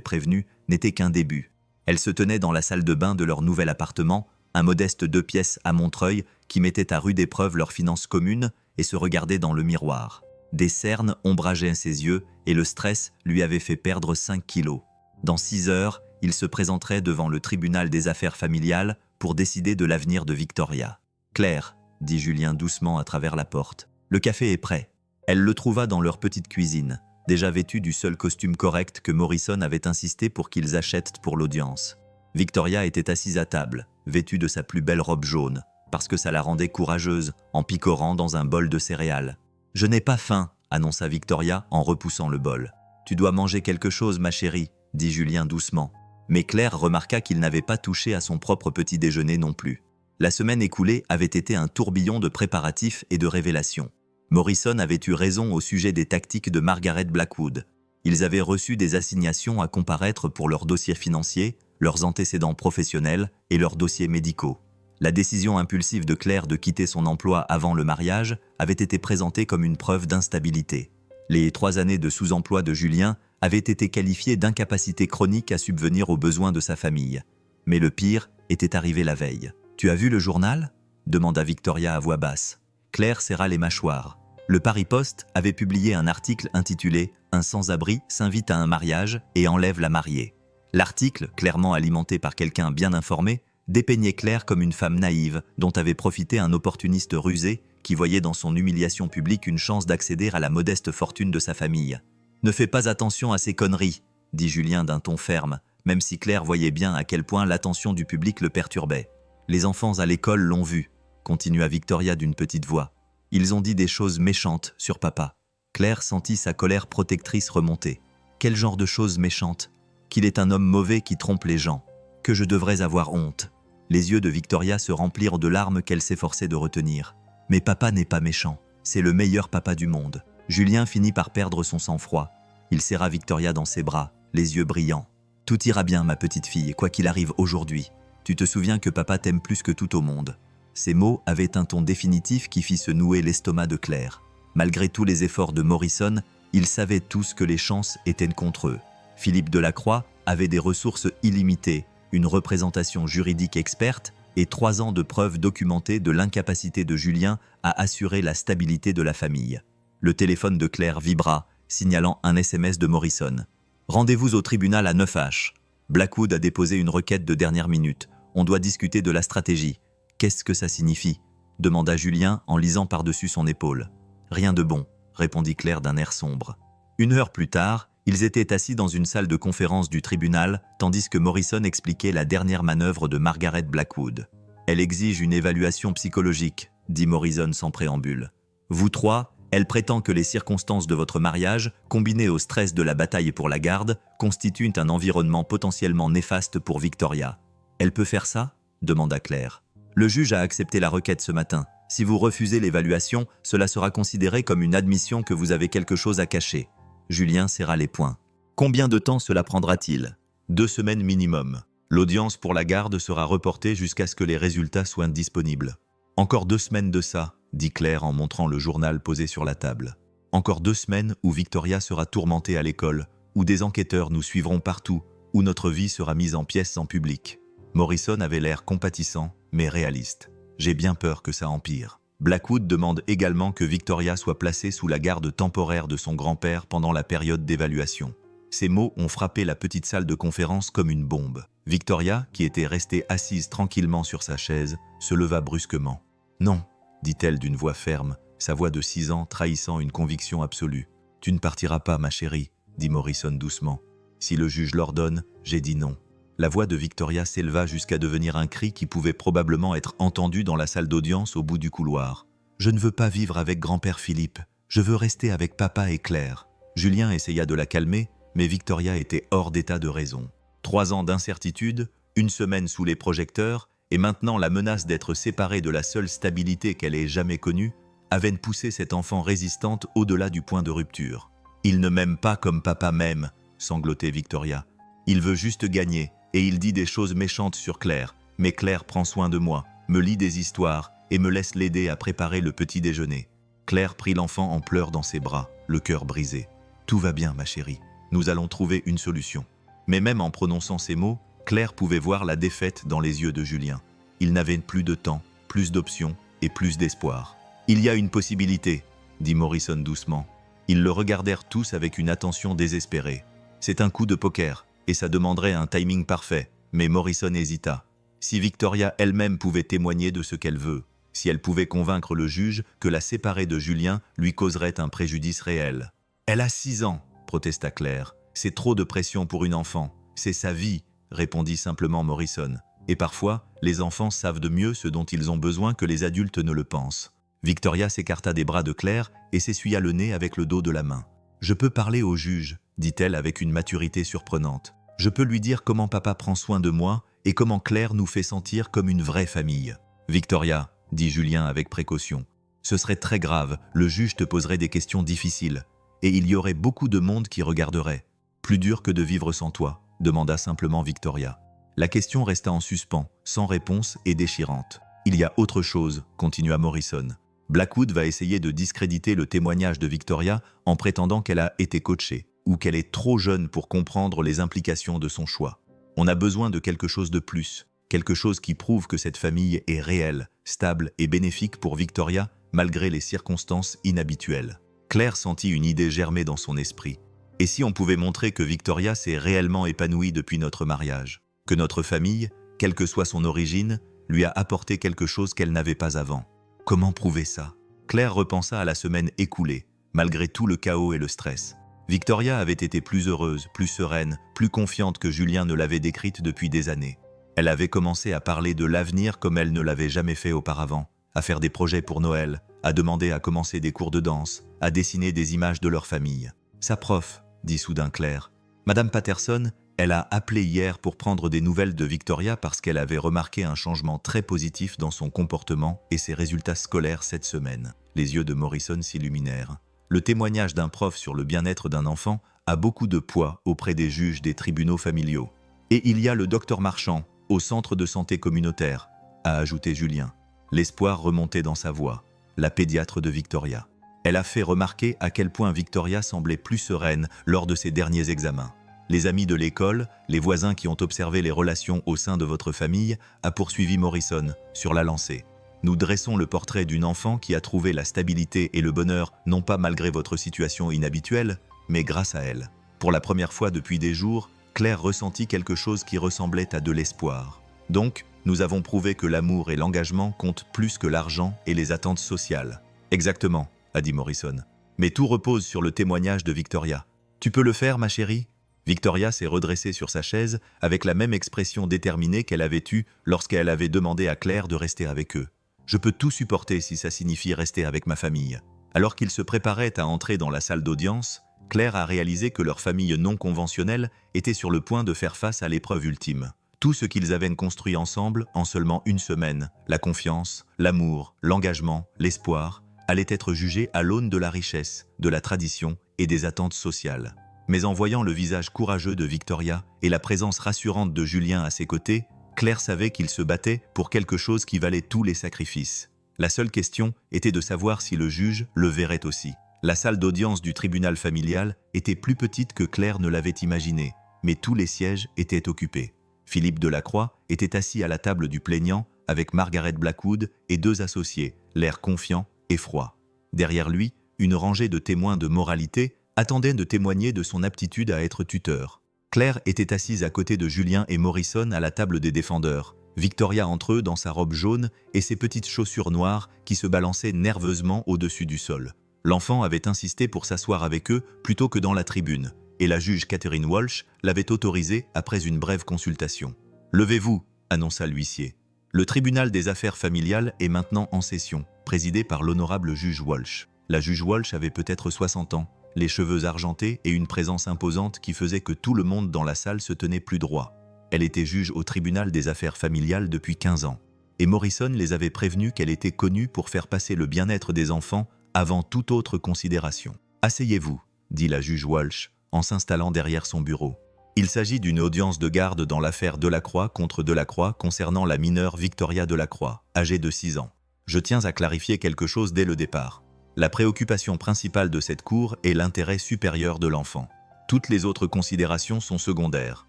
prévenus n'était qu'un début. Elle se tenait dans la salle de bain de leur nouvel appartement, un modeste 2 pièces à Montreuil qui mettait à rude épreuve leurs finances communes et se regardait dans le miroir. Des cernes ombrageaient ses yeux et le stress lui avait fait perdre 5 kilos. Dans 6 heures, il se présenterait devant le tribunal des affaires familiales pour décider de l'avenir de Victoria. « Claire, » dit Julien doucement à travers la porte, « le café est prêt. » Elle le trouva dans leur petite cuisine, déjà vêtue du seul costume correct que Morrison avait insisté pour qu'ils achètent pour l'audience. Victoria était assise à table, vêtue de sa plus belle robe jaune, parce que ça la rendait courageuse, en picorant dans un bol de céréales. « Je n'ai pas faim, » annonça Victoria en repoussant le bol. « Tu dois manger quelque chose, ma chérie, » dit Julien doucement. Mais Claire remarqua qu'il n'avait pas touché à son propre petit déjeuner non plus. La semaine écoulée avait été un tourbillon de préparatifs et de révélations. Morrison avait eu raison au sujet des tactiques de Margaret Blackwood. Ils avaient reçu des assignations à comparaître pour leurs dossiers financiers, leurs antécédents professionnels et leurs dossiers médicaux. La décision impulsive de Claire de quitter son emploi avant le mariage avait été présentée comme une preuve d'instabilité. Les 3 années de sous-emploi de Julien avaient été qualifiées d'incapacité chronique à subvenir aux besoins de sa famille. Mais le pire était arrivé la veille. « Tu as vu le journal ?» demanda Victoria à voix basse. Claire serra les mâchoires. Le Paris Post avait publié un article intitulé « Un sans-abri s'invite à un mariage et enlève la mariée ». L'article, clairement alimenté par quelqu'un bien informé, dépeignait Claire comme une femme naïve dont avait profité un opportuniste rusé qui voyait dans son humiliation publique une chance d'accéder à la modeste fortune de sa famille. « Ne fais pas attention à ces conneries », dit Julien d'un ton ferme, même si Claire voyait bien à quel point l'attention du public le perturbait. Les enfants à l'école l'ont vu, continua Victoria d'une petite voix. Ils ont dit des choses méchantes sur papa. Claire sentit sa colère protectrice remonter. Quel genre de choses méchantes? Qu'il est un homme mauvais qui trompe les gens. Que je devrais avoir honte. Les yeux de Victoria se remplirent de larmes qu'elle s'efforçait de retenir. Mais papa n'est pas méchant. C'est le meilleur papa du monde. Julien finit par perdre son sang-froid. Il serra Victoria dans ses bras, les yeux brillants. Tout ira bien, ma petite fille, quoi qu'il arrive aujourd'hui. Tu te souviens que papa t'aime plus que tout au monde. Ces mots avaient un ton définitif qui fit se nouer l'estomac de Claire. Malgré tous les efforts de Morrison, ils savaient tous que les chances étaient contre eux. Philippe Delacroix avait des ressources illimitées, une représentation juridique experte et 3 ans de preuves documentées de l'incapacité de Julien à assurer la stabilité de la famille. Le téléphone de Claire vibra, signalant un SMS de Morrison. « Rendez-vous au tribunal à 9h. Blackwood a déposé une requête de dernière minute. On doit discuter de la stratégie. Qu'est-ce que ça signifie ?» demanda Julien en lisant par-dessus son épaule. « Rien de bon, » répondit Claire d'un air sombre. 1 heure plus tard, ils étaient assis dans une salle de conférence du tribunal, tandis que Morrison expliquait la dernière manœuvre de Margaret Blackwood. « Elle exige une évaluation psychologique, » dit Morrison sans préambule. « Vous 3, elle prétend que les circonstances de votre mariage, combinées au stress de la bataille pour la garde, constituent un environnement potentiellement néfaste pour Victoria. Elle peut faire ça ?» demanda Claire. « Le juge a accepté la requête ce matin. Si vous refusez l'évaluation, cela sera considéré comme une admission que vous avez quelque chose à cacher. » Julien serra les poings. « Combien de temps cela prendra-t-il » 2 semaines minimum. L'audience pour la garde sera reportée jusqu'à ce que les résultats soient disponibles. « Encore 2 semaines de ça, » dit Claire en montrant le journal posé sur la table. « Encore 2 semaines où Victoria sera tourmentée à l'école, où des enquêteurs nous suivront partout, où notre vie sera mise en pièces en public. » Morrison avait l'air compatissant, mais réaliste. « J'ai bien peur que ça empire. » Blackwood demande également que Victoria soit placée sous la garde temporaire de son grand-père pendant la période d'évaluation. Ces mots ont frappé la petite salle de conférence comme une bombe. Victoria, qui était restée assise tranquillement sur sa chaise, se leva brusquement. « Non », dit-elle d'une voix ferme, sa voix de 6 ans trahissant une conviction absolue. « Tu ne partiras pas, ma chérie », dit Morrison doucement. « Si le juge l'ordonne, j'ai dit non. » La voix de Victoria s'éleva jusqu'à devenir un cri qui pouvait probablement être entendu dans la salle d'audience au bout du couloir. « Je ne veux pas vivre avec grand-père Philippe. Je veux rester avec papa et Claire. » Julien essaya de la calmer, mais Victoria était hors d'état de raison. 3 ans d'incertitude, 1 semaine sous les projecteurs, et maintenant la menace d'être séparée de la seule stabilité qu'elle ait jamais connue, avaient poussé cette enfant résistante au-delà du point de rupture. « Il ne m'aime pas comme papa m'aime, » sanglotait Victoria. « Il veut juste gagner. Et il dit des choses méchantes sur Claire, mais Claire prend soin de moi, me lit des histoires et me laisse l'aider à préparer le petit déjeuner. » Claire prit l'enfant en pleurs dans ses bras, le cœur brisé. « Tout va bien, ma chérie. Nous allons trouver une solution. » Mais même en prononçant ces mots, Claire pouvait voir la défaite dans les yeux de Julien. Il n'avait plus de temps, plus d'options et plus d'espoir. « Il y a une possibilité, » dit Morrison doucement. Ils le regardèrent tous avec une attention désespérée. « C'est un coup de poker. » Et ça demanderait un timing parfait, mais Morrison hésita. Si Victoria elle-même pouvait témoigner de ce qu'elle veut, si elle pouvait convaincre le juge que la séparer de Julien lui causerait un préjudice réel. « Elle a 6 ans, » protesta Claire. « C'est trop de pression pour une enfant. C'est sa vie, » répondit simplement Morrison. « Et parfois, les enfants savent de mieux ce dont ils ont besoin que les adultes ne le pensent. » Victoria s'écarta des bras de Claire et s'essuya le nez avec le dos de la main. « Je peux parler au juge, » dit-elle avec une maturité surprenante. « Je peux lui dire comment papa prend soin de moi et comment Claire nous fait sentir comme une vraie famille. » « Victoria, » dit Julien avec précaution, « ce serait très grave, le juge te poserait des questions difficiles, et il y aurait beaucoup de monde qui regarderait. Plus dur que de vivre sans toi, » demanda simplement Victoria. La question resta en suspens, sans réponse et déchirante. « Il y a autre chose, » continua Morrison. « Blackwood va essayer de discréditer le témoignage de Victoria en prétendant qu'elle a été coachée, ou qu'elle est trop jeune pour comprendre les implications de son choix. On a besoin de quelque chose de plus, quelque chose qui prouve que cette famille est réelle, stable et bénéfique pour Victoria malgré les circonstances inhabituelles. » Claire sentit une idée germer dans son esprit. Et si on pouvait montrer que Victoria s'est réellement épanouie depuis notre mariage, que notre famille, quelle que soit son origine, lui a apporté quelque chose qu'elle n'avait pas avant? Comment prouver ça? Claire repensa à la semaine écoulée, malgré tout le chaos et le stress. Victoria avait été plus heureuse, plus sereine, plus confiante que Julien ne l'avait décrite depuis des années. Elle avait commencé à parler de l'avenir comme elle ne l'avait jamais fait auparavant, à faire des projets pour Noël, à demander à commencer des cours de danse, à dessiner des images de leur famille. Sa prof, dit soudain Claire. Madame Patterson, elle a appelé hier pour prendre des nouvelles de Victoria parce qu'elle avait remarqué un changement très positif dans son comportement et ses résultats scolaires cette semaine. Les yeux de Morrison s'illuminèrent. Le témoignage d'un prof sur le bien-être d'un enfant a beaucoup de poids auprès des juges des tribunaux familiaux. Et il y a le docteur Marchand, au centre de santé communautaire, a ajouté Julien. L'espoir remontait dans sa voix, la pédiatre de Victoria. Elle a fait remarquer à quel point Victoria semblait plus sereine lors de ses derniers examens. Les amis de l'école, les voisins qui ont observé les relations au sein de votre famille, a poursuivi Morrison sur la lancée. Nous dressons le portrait d'une enfant qui a trouvé la stabilité et le bonheur, non pas malgré votre situation inhabituelle, mais grâce à elle. Pour la première fois depuis des jours, Claire ressentit quelque chose qui ressemblait à de l'espoir. Donc, nous avons prouvé que l'amour et l'engagement comptent plus que l'argent et les attentes sociales. Exactement, a dit Morrison. Mais tout repose sur le témoignage de Victoria. Tu peux le faire, ma chérie ? Victoria s'est redressée sur sa chaise avec la même expression déterminée qu'elle avait eue lorsqu'elle avait demandé à Claire de rester avec eux. Je peux tout supporter si ça signifie rester avec ma famille. Alors qu'ils se préparaient à entrer dans la salle d'audience, Claire a réalisé que leur famille non conventionnelle était sur le point de faire face à l'épreuve ultime. Tout ce qu'ils avaient construit ensemble en seulement une semaine, la confiance, l'amour, l'engagement, l'espoir, allait être jugé à l'aune de la richesse, de la tradition et des attentes sociales. Mais en voyant le visage courageux de Victoria et la présence rassurante de Julien à ses côtés, Claire savait qu'il se battait pour quelque chose qui valait tous les sacrifices. La seule question était de savoir si le juge le verrait aussi. La salle d'audience du tribunal familial était plus petite que Claire ne l'avait imaginé, mais tous les sièges étaient occupés. Philippe Delacroix était assis à la table du plaignant avec Margaret Blackwood et deux associés, l'air confiant et froid. Derrière lui, une rangée de témoins de moralité attendait de témoigner de son aptitude à être tuteur. Claire était assise à côté de Julien et Morrison à la table des défendeurs, Victoria entre eux dans sa robe jaune et ses petites chaussures noires qui se balançaient nerveusement au-dessus du sol. L'enfant avait insisté pour s'asseoir avec eux plutôt que dans la tribune, et la juge Catherine Walsh l'avait autorisé après une brève consultation. « Levez-vous », annonça l'huissier. Le tribunal des affaires familiales est maintenant en session, présidé par l'honorable juge Walsh. La juge Walsh avait peut-être 60 ans, les cheveux argentés et une présence imposante qui faisait que tout le monde dans la salle se tenait plus droit. Elle était juge au tribunal des affaires familiales depuis 15 ans. Et Morrison les avait prévenus qu'elle était connue pour faire passer le bien-être des enfants avant toute autre considération. « Asseyez-vous », dit la juge Walsh, en s'installant derrière son bureau. Il s'agit d'une audience de garde dans l'affaire Delacroix contre Delacroix concernant la mineure Victoria Delacroix, âgée de 6 ans. Je tiens à clarifier quelque chose dès le départ. La préoccupation principale de cette cour est l'intérêt supérieur de l'enfant. Toutes les autres considérations sont secondaires.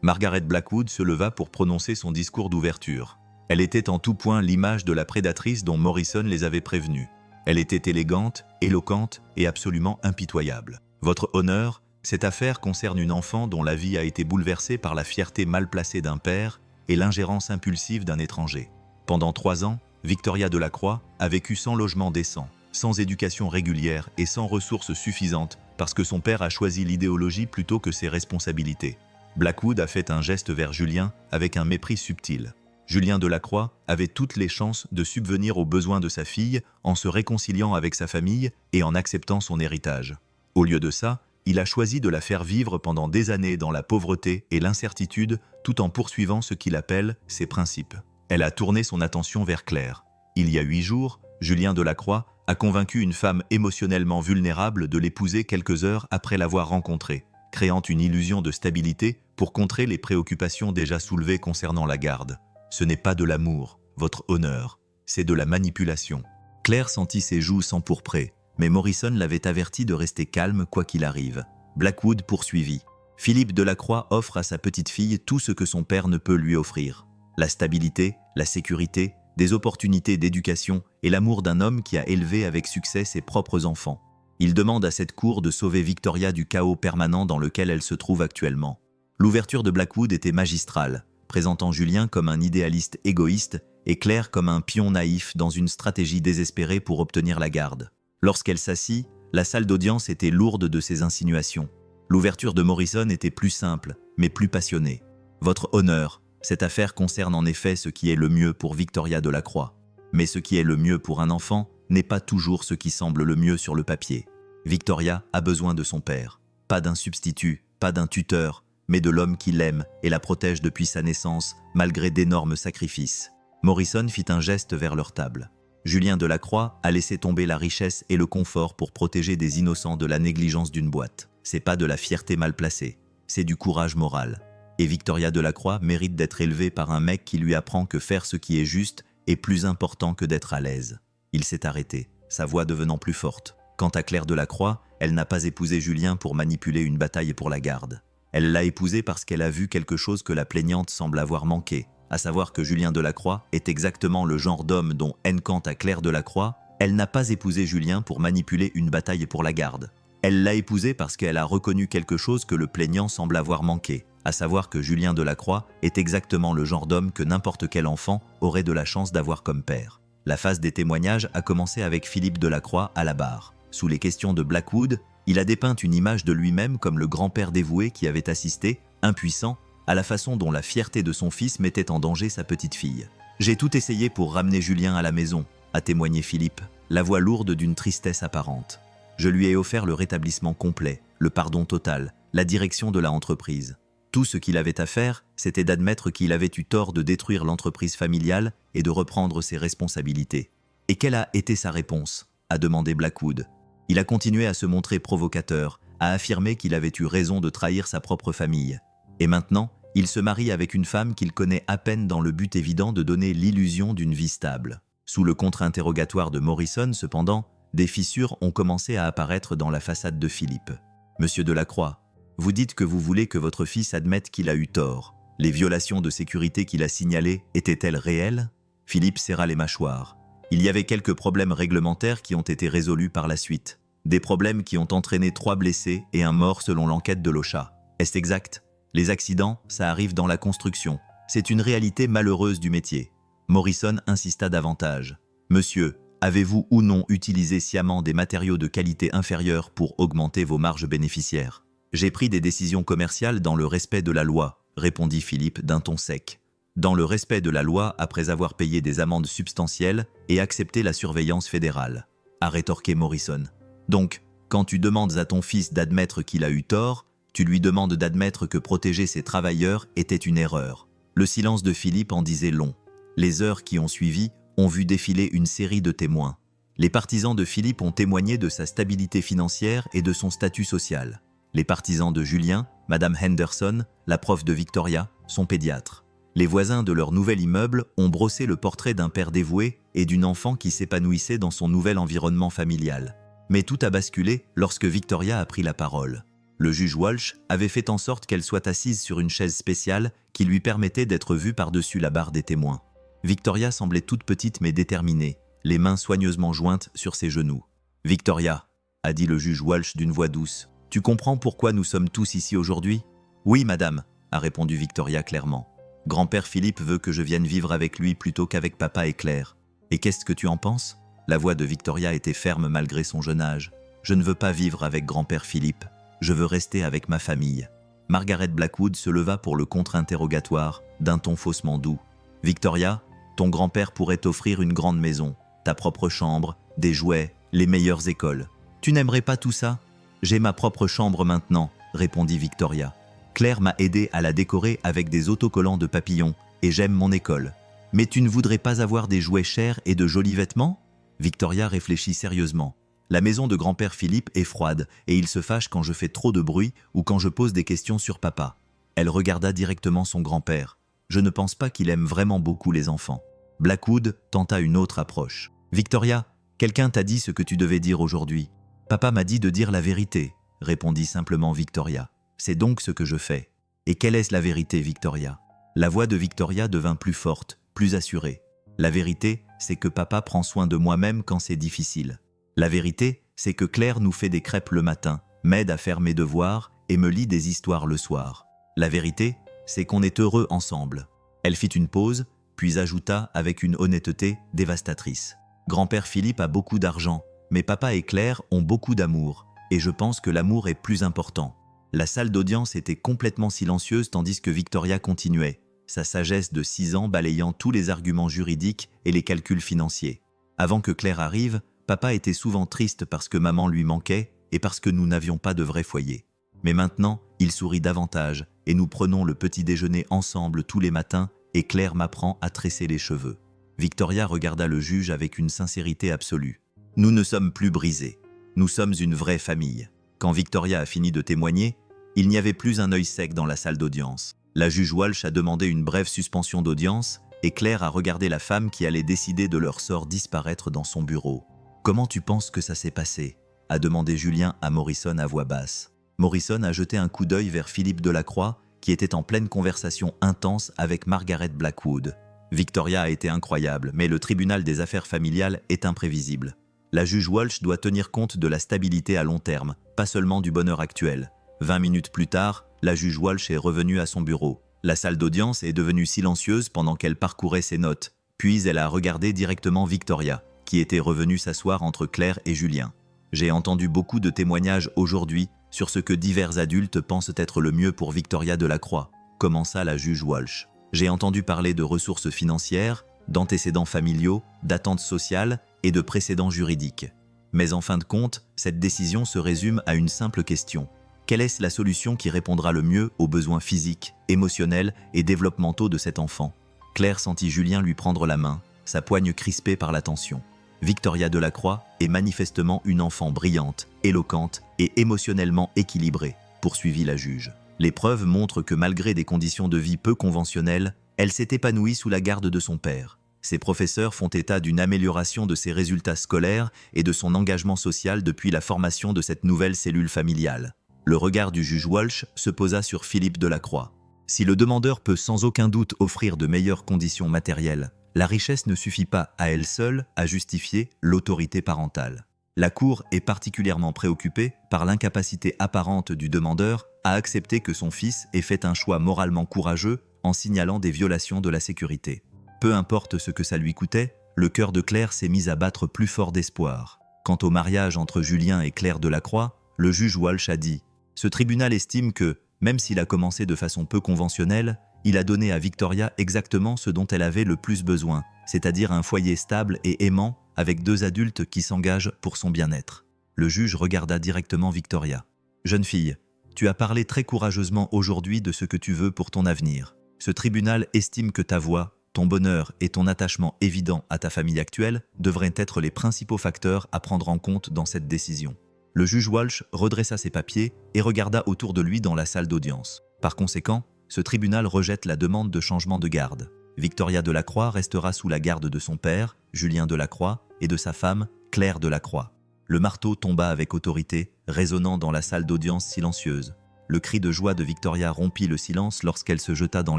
Margaret Blackwood se leva pour prononcer son discours d'ouverture. Elle était en tout point l'image de la prédatrice dont Morrison les avait prévenus. Elle était élégante, éloquente et absolument impitoyable. Votre honneur, cette affaire concerne une enfant dont la vie a été bouleversée par la fierté mal placée d'un père et l'ingérence impulsive d'un étranger. Pendant 3 ans, Victoria Delacroix a vécu sans logement décent, sans éducation régulière et sans ressources suffisantes parce que son père a choisi l'idéologie plutôt que ses responsabilités. Blackwood a fait un geste vers Julien avec un mépris subtil. Julien Delacroix avait toutes les chances de subvenir aux besoins de sa fille en se réconciliant avec sa famille et en acceptant son héritage. Au lieu de ça, il a choisi de la faire vivre pendant des années dans la pauvreté et l'incertitude tout en poursuivant ce qu'il appelle ses principes. Elle a tourné son attention vers Claire. Il y a 8 jours, Julien Delacroix a convaincu une femme émotionnellement vulnérable de l'épouser quelques heures après l'avoir rencontrée, créant une illusion de stabilité pour contrer les préoccupations déjà soulevées concernant la garde. Ce n'est pas de l'amour, votre honneur, c'est de la manipulation. Claire sentit ses joues s'empourprer, mais Morrison l'avait averti de rester calme quoi qu'il arrive. Blackwood poursuivit. Philippe Delacroix offre à sa petite fille tout ce que son père ne peut lui offrir. La stabilité, la sécurité, des opportunités d'éducation et l'amour d'un homme qui a élevé avec succès ses propres enfants. Il demande à cette cour de sauver Victoria du chaos permanent dans lequel elle se trouve actuellement. L'ouverture de Blackwood était magistrale, présentant Julien comme un idéaliste égoïste et Claire comme un pion naïf dans une stratégie désespérée pour obtenir la garde. Lorsqu'elle s'assit, la salle d'audience était lourde de ses insinuations. L'ouverture de Morrison était plus simple, mais plus passionnée. Votre honneur, cette affaire concerne en effet ce qui est le mieux pour Victoria Delacroix. Mais ce qui est le mieux pour un enfant n'est pas toujours ce qui semble le mieux sur le papier. Victoria a besoin de son père. Pas d'un substitut, pas d'un tuteur, mais de l'homme qui l'aime et la protège depuis sa naissance, malgré d'énormes sacrifices. Morrison fit un geste vers leur table. Julien Delacroix a laissé tomber la richesse et le confort pour protéger des innocents de la négligence d'une boîte. C'est pas de la fierté mal placée, c'est du courage moral. Et Victoria Delacroix mérite d'être élevée par un mec qui lui apprend que faire ce qui est juste est plus important que d'être à l'aise. Il s'est arrêté, sa voix devenant plus forte. Quant à Claire Delacroix, elle n'a pas épousé Julien pour manipuler une bataille pour la garde. Elle l'a épousé parce qu'elle a vu quelque chose que la plaignante semble avoir manqué, à savoir que Julien Delacroix est exactement le genre d'homme dont haine. Quant à Claire Delacroix, elle n'a pas épousé Julien pour manipuler une bataille pour la garde. Elle l'a épousé parce qu'elle a reconnu quelque chose que le plaignant semble avoir manqué, à savoir que Julien Delacroix est exactement le genre d'homme que n'importe quel enfant aurait de la chance d'avoir comme père. La phase des témoignages a commencé avec Philippe Delacroix à la barre. Sous les questions de Blackwood, il a dépeint une image de lui-même comme le grand-père dévoué qui avait assisté, impuissant, à la façon dont la fierté de son fils mettait en danger sa petite-fille. « J'ai tout essayé pour ramener Julien à la maison », a témoigné Philippe, la voix lourde d'une tristesse apparente. « Je lui ai offert le rétablissement complet, le pardon total, la direction de la entreprise. Tout ce qu'il avait à faire, c'était d'admettre qu'il avait eu tort de détruire l'entreprise familiale et de reprendre ses responsabilités. » « Et quelle a été sa réponse ?» a demandé Blackwood. Il a continué à se montrer provocateur, à affirmer qu'il avait eu raison de trahir sa propre famille. Et maintenant, il se marie avec une femme qu'il connaît à peine dans le but évident de donner l'illusion d'une vie stable. Sous le contre-interrogatoire de Morrison, cependant, des fissures ont commencé à apparaître dans la façade de Philippe. « Monsieur Delacroix, vous dites que vous voulez que votre fils admette qu'il a eu tort. Les violations de sécurité qu'il a signalées étaient-elles réelles ?» Philippe serra les mâchoires. Il y avait quelques problèmes réglementaires qui ont été résolus par la suite. Des problèmes qui ont entraîné 3 blessés et un mort selon l'enquête de l'OSHA. Est-ce exact? Les accidents, ça arrive dans la construction. C'est une réalité malheureuse du métier. Morrison insista davantage. Monsieur, avez-vous ou non utilisé sciemment des matériaux de qualité inférieure pour augmenter vos marges bénéficiaires? J'ai pris des décisions commerciales dans le respect de la loi, répondit Philippe d'un ton sec. Dans le respect de la loi après avoir payé des amendes substantielles et accepté la surveillance fédérale, a rétorqué Morrison. Donc, quand tu demandes à ton fils d'admettre qu'il a eu tort, tu lui demandes d'admettre que protéger ses travailleurs était une erreur. Le silence de Philippe en disait long. Les heures qui ont suivi ont vu défiler une série de témoins. Les partisans de Philippe ont témoigné de sa stabilité financière et de son statut social. Les partisans de Julien, Madame Henderson, la prof de Victoria, son pédiatre. Les voisins de leur nouvel immeuble ont brossé le portrait d'un père dévoué et d'une enfant qui s'épanouissait dans son nouvel environnement familial. Mais tout a basculé lorsque Victoria a pris la parole. Le juge Walsh avait fait en sorte qu'elle soit assise sur une chaise spéciale qui lui permettait d'être vue par-dessus la barre des témoins. Victoria semblait toute petite mais déterminée, les mains soigneusement jointes sur ses genoux. « Victoria, » a dit le juge Walsh d'une voix douce, « tu comprends pourquoi nous sommes tous ici aujourd'hui ?»« Oui, madame, » a répondu Victoria clairement. « Grand-père Philippe veut que je vienne vivre avec lui plutôt qu'avec papa et Claire. Et qu'est-ce que tu en penses ?» La voix de Victoria était ferme malgré son jeune âge. « Je ne veux pas vivre avec grand-père Philippe. Je veux rester avec ma famille. » Margaret Blackwood se leva pour le contre-interrogatoire, d'un ton faussement doux. « Victoria, ton grand-père pourrait t'offrir une grande maison, ta propre chambre, des jouets, les meilleures écoles. Tu n'aimerais pas tout ça ? » « J'ai ma propre chambre maintenant, » répondit Victoria. « Claire m'a aidé à la décorer avec des autocollants de papillons, et j'aime mon école. Mais tu ne voudrais pas avoir des jouets chers et de jolis vêtements ?» Victoria réfléchit sérieusement. « La maison de grand-père Philippe est froide, et il se fâche quand je fais trop de bruit ou quand je pose des questions sur papa. » Elle regarda directement son grand-père. « Je ne pense pas qu'il aime vraiment beaucoup les enfants. » Blackwood tenta une autre approche. « Victoria, quelqu'un t'a dit ce que tu devais dire aujourd'hui. »« Papa m'a dit de dire la vérité, » répondit simplement Victoria. « C'est donc ce que je fais. »« Et quelle est la vérité, Victoria ?» La voix de Victoria devint plus forte, plus assurée. « La vérité, c'est que papa prend soin de moi-même quand c'est difficile. La vérité, c'est que Claire nous fait des crêpes le matin, m'aide à faire mes devoirs et me lit des histoires le soir. La vérité, c'est qu'on est heureux ensemble. » Elle fit une pause, puis ajouta avec une honnêteté dévastatrice. « Grand-père Philippe a beaucoup d'argent, mais papa et Claire ont beaucoup d'amour, et je pense que l'amour est plus important. » La salle d'audience était complètement silencieuse tandis que Victoria continuait, sa sagesse de 6 ans balayant tous les arguments juridiques et les calculs financiers. Avant que Claire arrive, papa était souvent triste parce que maman lui manquait et parce que nous n'avions pas de vrai foyer. Mais maintenant, il sourit davantage et nous prenons le petit déjeuner ensemble tous les matins et Claire m'apprend à tresser les cheveux. Victoria regarda le juge avec une sincérité absolue. Nous ne sommes plus brisés. Nous sommes une vraie famille. Quand Victoria a fini de témoigner, il n'y avait plus un œil sec dans la salle d'audience. La juge Walsh a demandé une brève suspension d'audience et Claire a regardé la femme qui allait décider de leur sort disparaître dans son bureau. « Comment tu penses que ça s'est passé ?» a demandé Julien à Morrison à voix basse. Morrison a jeté un coup d'œil vers Philippe Delacroix, qui était en pleine conversation intense avec Margaret Blackwood. Victoria a été incroyable, mais le tribunal des affaires familiales est imprévisible. La juge Walsh doit tenir compte de la stabilité à long terme, pas seulement du bonheur actuel. 20 minutes plus tard, la juge Walsh est revenue à son bureau. La salle d'audience est devenue silencieuse pendant qu'elle parcourait ses notes, puis elle a regardé directement Victoria, qui était revenue s'asseoir entre Claire et Julien. J'ai entendu beaucoup de témoignages aujourd'hui sur ce que divers adultes pensent être le mieux pour Victoria Delacroix, commença la juge Walsh. J'ai entendu parler de ressources financières, d'antécédents familiaux, d'attentes sociales et de précédents juridiques. Mais en fin de compte, cette décision se résume à une simple question. Quelle est la solution qui répondra le mieux aux besoins physiques, émotionnels et développementaux de cet enfant? Claire sentit Julien lui prendre la main, sa poigne crispée par la tension. Victoria Delacroix est manifestement une enfant brillante, éloquente et émotionnellement équilibrée, poursuivit la juge. Les preuves montrent que malgré des conditions de vie peu conventionnelles, elle s'est épanouie sous la garde de son père. Ses professeurs font état d'une amélioration de ses résultats scolaires et de son engagement social depuis la formation de cette nouvelle cellule familiale. Le regard du juge Walsh se posa sur Philippe Delacroix. Si le demandeur peut sans aucun doute offrir de meilleures conditions matérielles, la richesse ne suffit pas à elle seule à justifier l'autorité parentale. La Cour est particulièrement préoccupée par l'incapacité apparente du demandeur à accepter que son fils ait fait un choix moralement courageux en signalant des violations de la sécurité. Peu importe ce que ça lui coûtait, le cœur de Claire s'est mis à battre plus fort d'espoir. Quant au mariage entre Julien et Claire Delacroix, le juge Walsh a dit « Ce tribunal estime que, même s'il a commencé de façon peu conventionnelle, il a donné à Victoria exactement ce dont elle avait le plus besoin, c'est-à-dire un foyer stable et aimant avec 2 adultes qui s'engagent pour son bien-être. » Le juge regarda directement Victoria. « Jeune fille, tu as parlé très courageusement aujourd'hui de ce que tu veux pour ton avenir. Ce tribunal estime que ta voix, ton bonheur et ton attachement évident à ta famille actuelle devraient être les principaux facteurs à prendre en compte dans cette décision. » Le juge Walsh redressa ses papiers et regarda autour de lui dans la salle d'audience. Par conséquent, ce tribunal rejette la demande de changement de garde. Victoria Delacroix restera sous la garde de son père, Julien Delacroix, et de sa femme, Claire Delacroix. Le marteau tomba avec autorité, résonnant dans la salle d'audience silencieuse. Le cri de joie de Victoria rompit le silence lorsqu'elle se jeta dans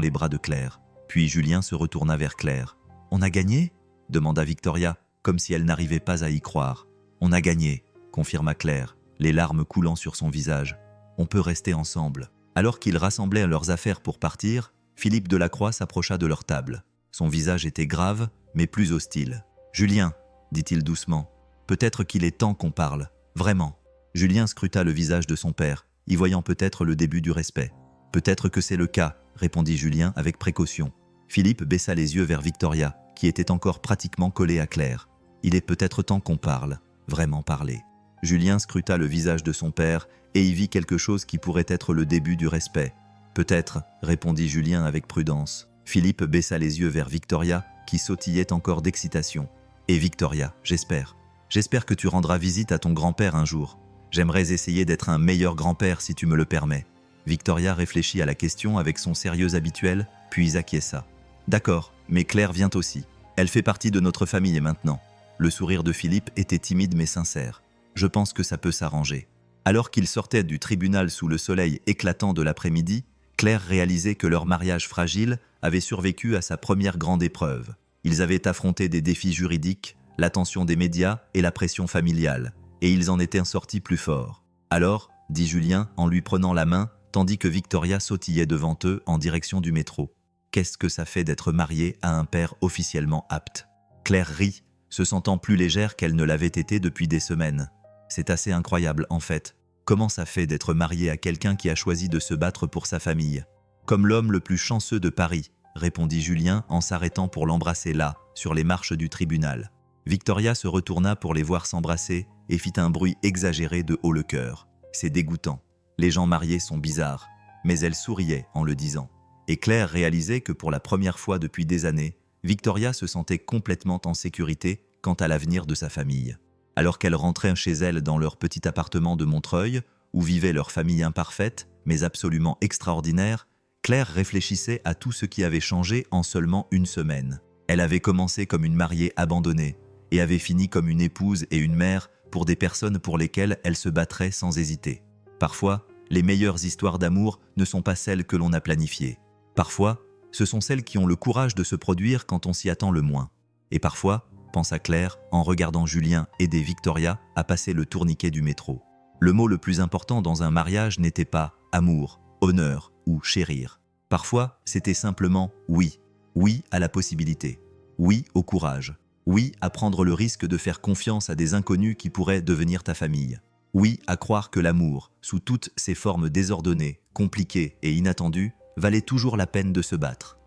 les bras de Claire. Puis Julien se retourna vers Claire. « On a gagné ?» demanda Victoria, comme si elle n'arrivait pas à y croire. « On a gagné », confirma Claire, les larmes coulant sur son visage. « On peut rester ensemble. » Alors qu'ils rassemblaient leurs affaires pour partir, Philippe Delacroix s'approcha de leur table. Son visage était grave, mais plus hostile. « Julien, dit-il doucement, peut-être qu'il est temps qu'on parle. Vraiment. » Julien scruta le visage de son père, y voyant peut-être le début du respect. « Peut-être que c'est le cas, » répondit Julien avec précaution. Philippe baissa les yeux vers Victoria, qui était encore pratiquement collée à Claire. « Il est peut-être temps qu'on parle. Vraiment parler. » Julien scruta le visage de son père et y vit quelque chose qui pourrait être le début du respect. « Peut-être, » répondit Julien avec prudence. Philippe baissa les yeux vers Victoria, qui sautillait encore d'excitation. « Et Victoria, j'espère. J'espère que tu rendras visite à ton grand-père un jour. J'aimerais essayer d'être un meilleur grand-père si tu me le permets. » Victoria réfléchit à la question avec son sérieux habituel, puis acquiesça. « D'accord, mais Claire vient aussi. Elle fait partie de notre famille maintenant. » Le sourire de Philippe était timide mais sincère. « Je pense que ça peut s'arranger. » Alors qu'ils sortaient du tribunal sous le soleil éclatant de l'après-midi, Claire réalisait que leur mariage fragile avait survécu à sa première grande épreuve. Ils avaient affronté des défis juridiques, l'attention des médias et la pression familiale, et ils en étaient sortis plus forts. « Alors, » dit Julien en lui prenant la main, tandis que Victoria sautillait devant eux en direction du métro. « Qu'est-ce que ça fait d'être mariée à un père officiellement apte ?» Claire rit, se sentant plus légère qu'elle ne l'avait été depuis des semaines. « C'est assez incroyable, en fait. Comment ça fait d'être marié à quelqu'un qui a choisi de se battre pour sa famille? Comme l'homme le plus chanceux de Paris, répondit Julien en s'arrêtant pour l'embrasser là, sur les marches du tribunal. Victoria se retourna pour les voir s'embrasser et fit un bruit exagéré de haut le cœur. C'est dégoûtant. Les gens mariés sont bizarres. Mais elle souriait en le disant. Et Claire réalisait que pour la première fois depuis des années, Victoria se sentait complètement en sécurité quant à l'avenir de sa famille. Alors qu'elle rentrait chez elle dans leur petit appartement de Montreuil, où vivait leur famille imparfaite, mais absolument extraordinaire, Claire réfléchissait à tout ce qui avait changé en seulement une semaine. Elle avait commencé comme une mariée abandonnée et avait fini comme une épouse et une mère pour des personnes pour lesquelles elle se battrait sans hésiter. Parfois, les meilleures histoires d'amour ne sont pas celles que l'on a planifiées. Parfois, ce sont celles qui ont le courage de se produire quand on s'y attend le moins. Et parfois, pensa Claire en regardant Julien aider Victoria à passer le tourniquet du métro. Le mot le plus important dans un mariage n'était pas amour, honneur ou chérir. Parfois, c'était simplement oui. Oui à la possibilité. Oui au courage. Oui à prendre le risque de faire confiance à des inconnus qui pourraient devenir ta famille. Oui à croire que l'amour, sous toutes ses formes désordonnées, compliquées et inattendues, valait toujours la peine de se battre.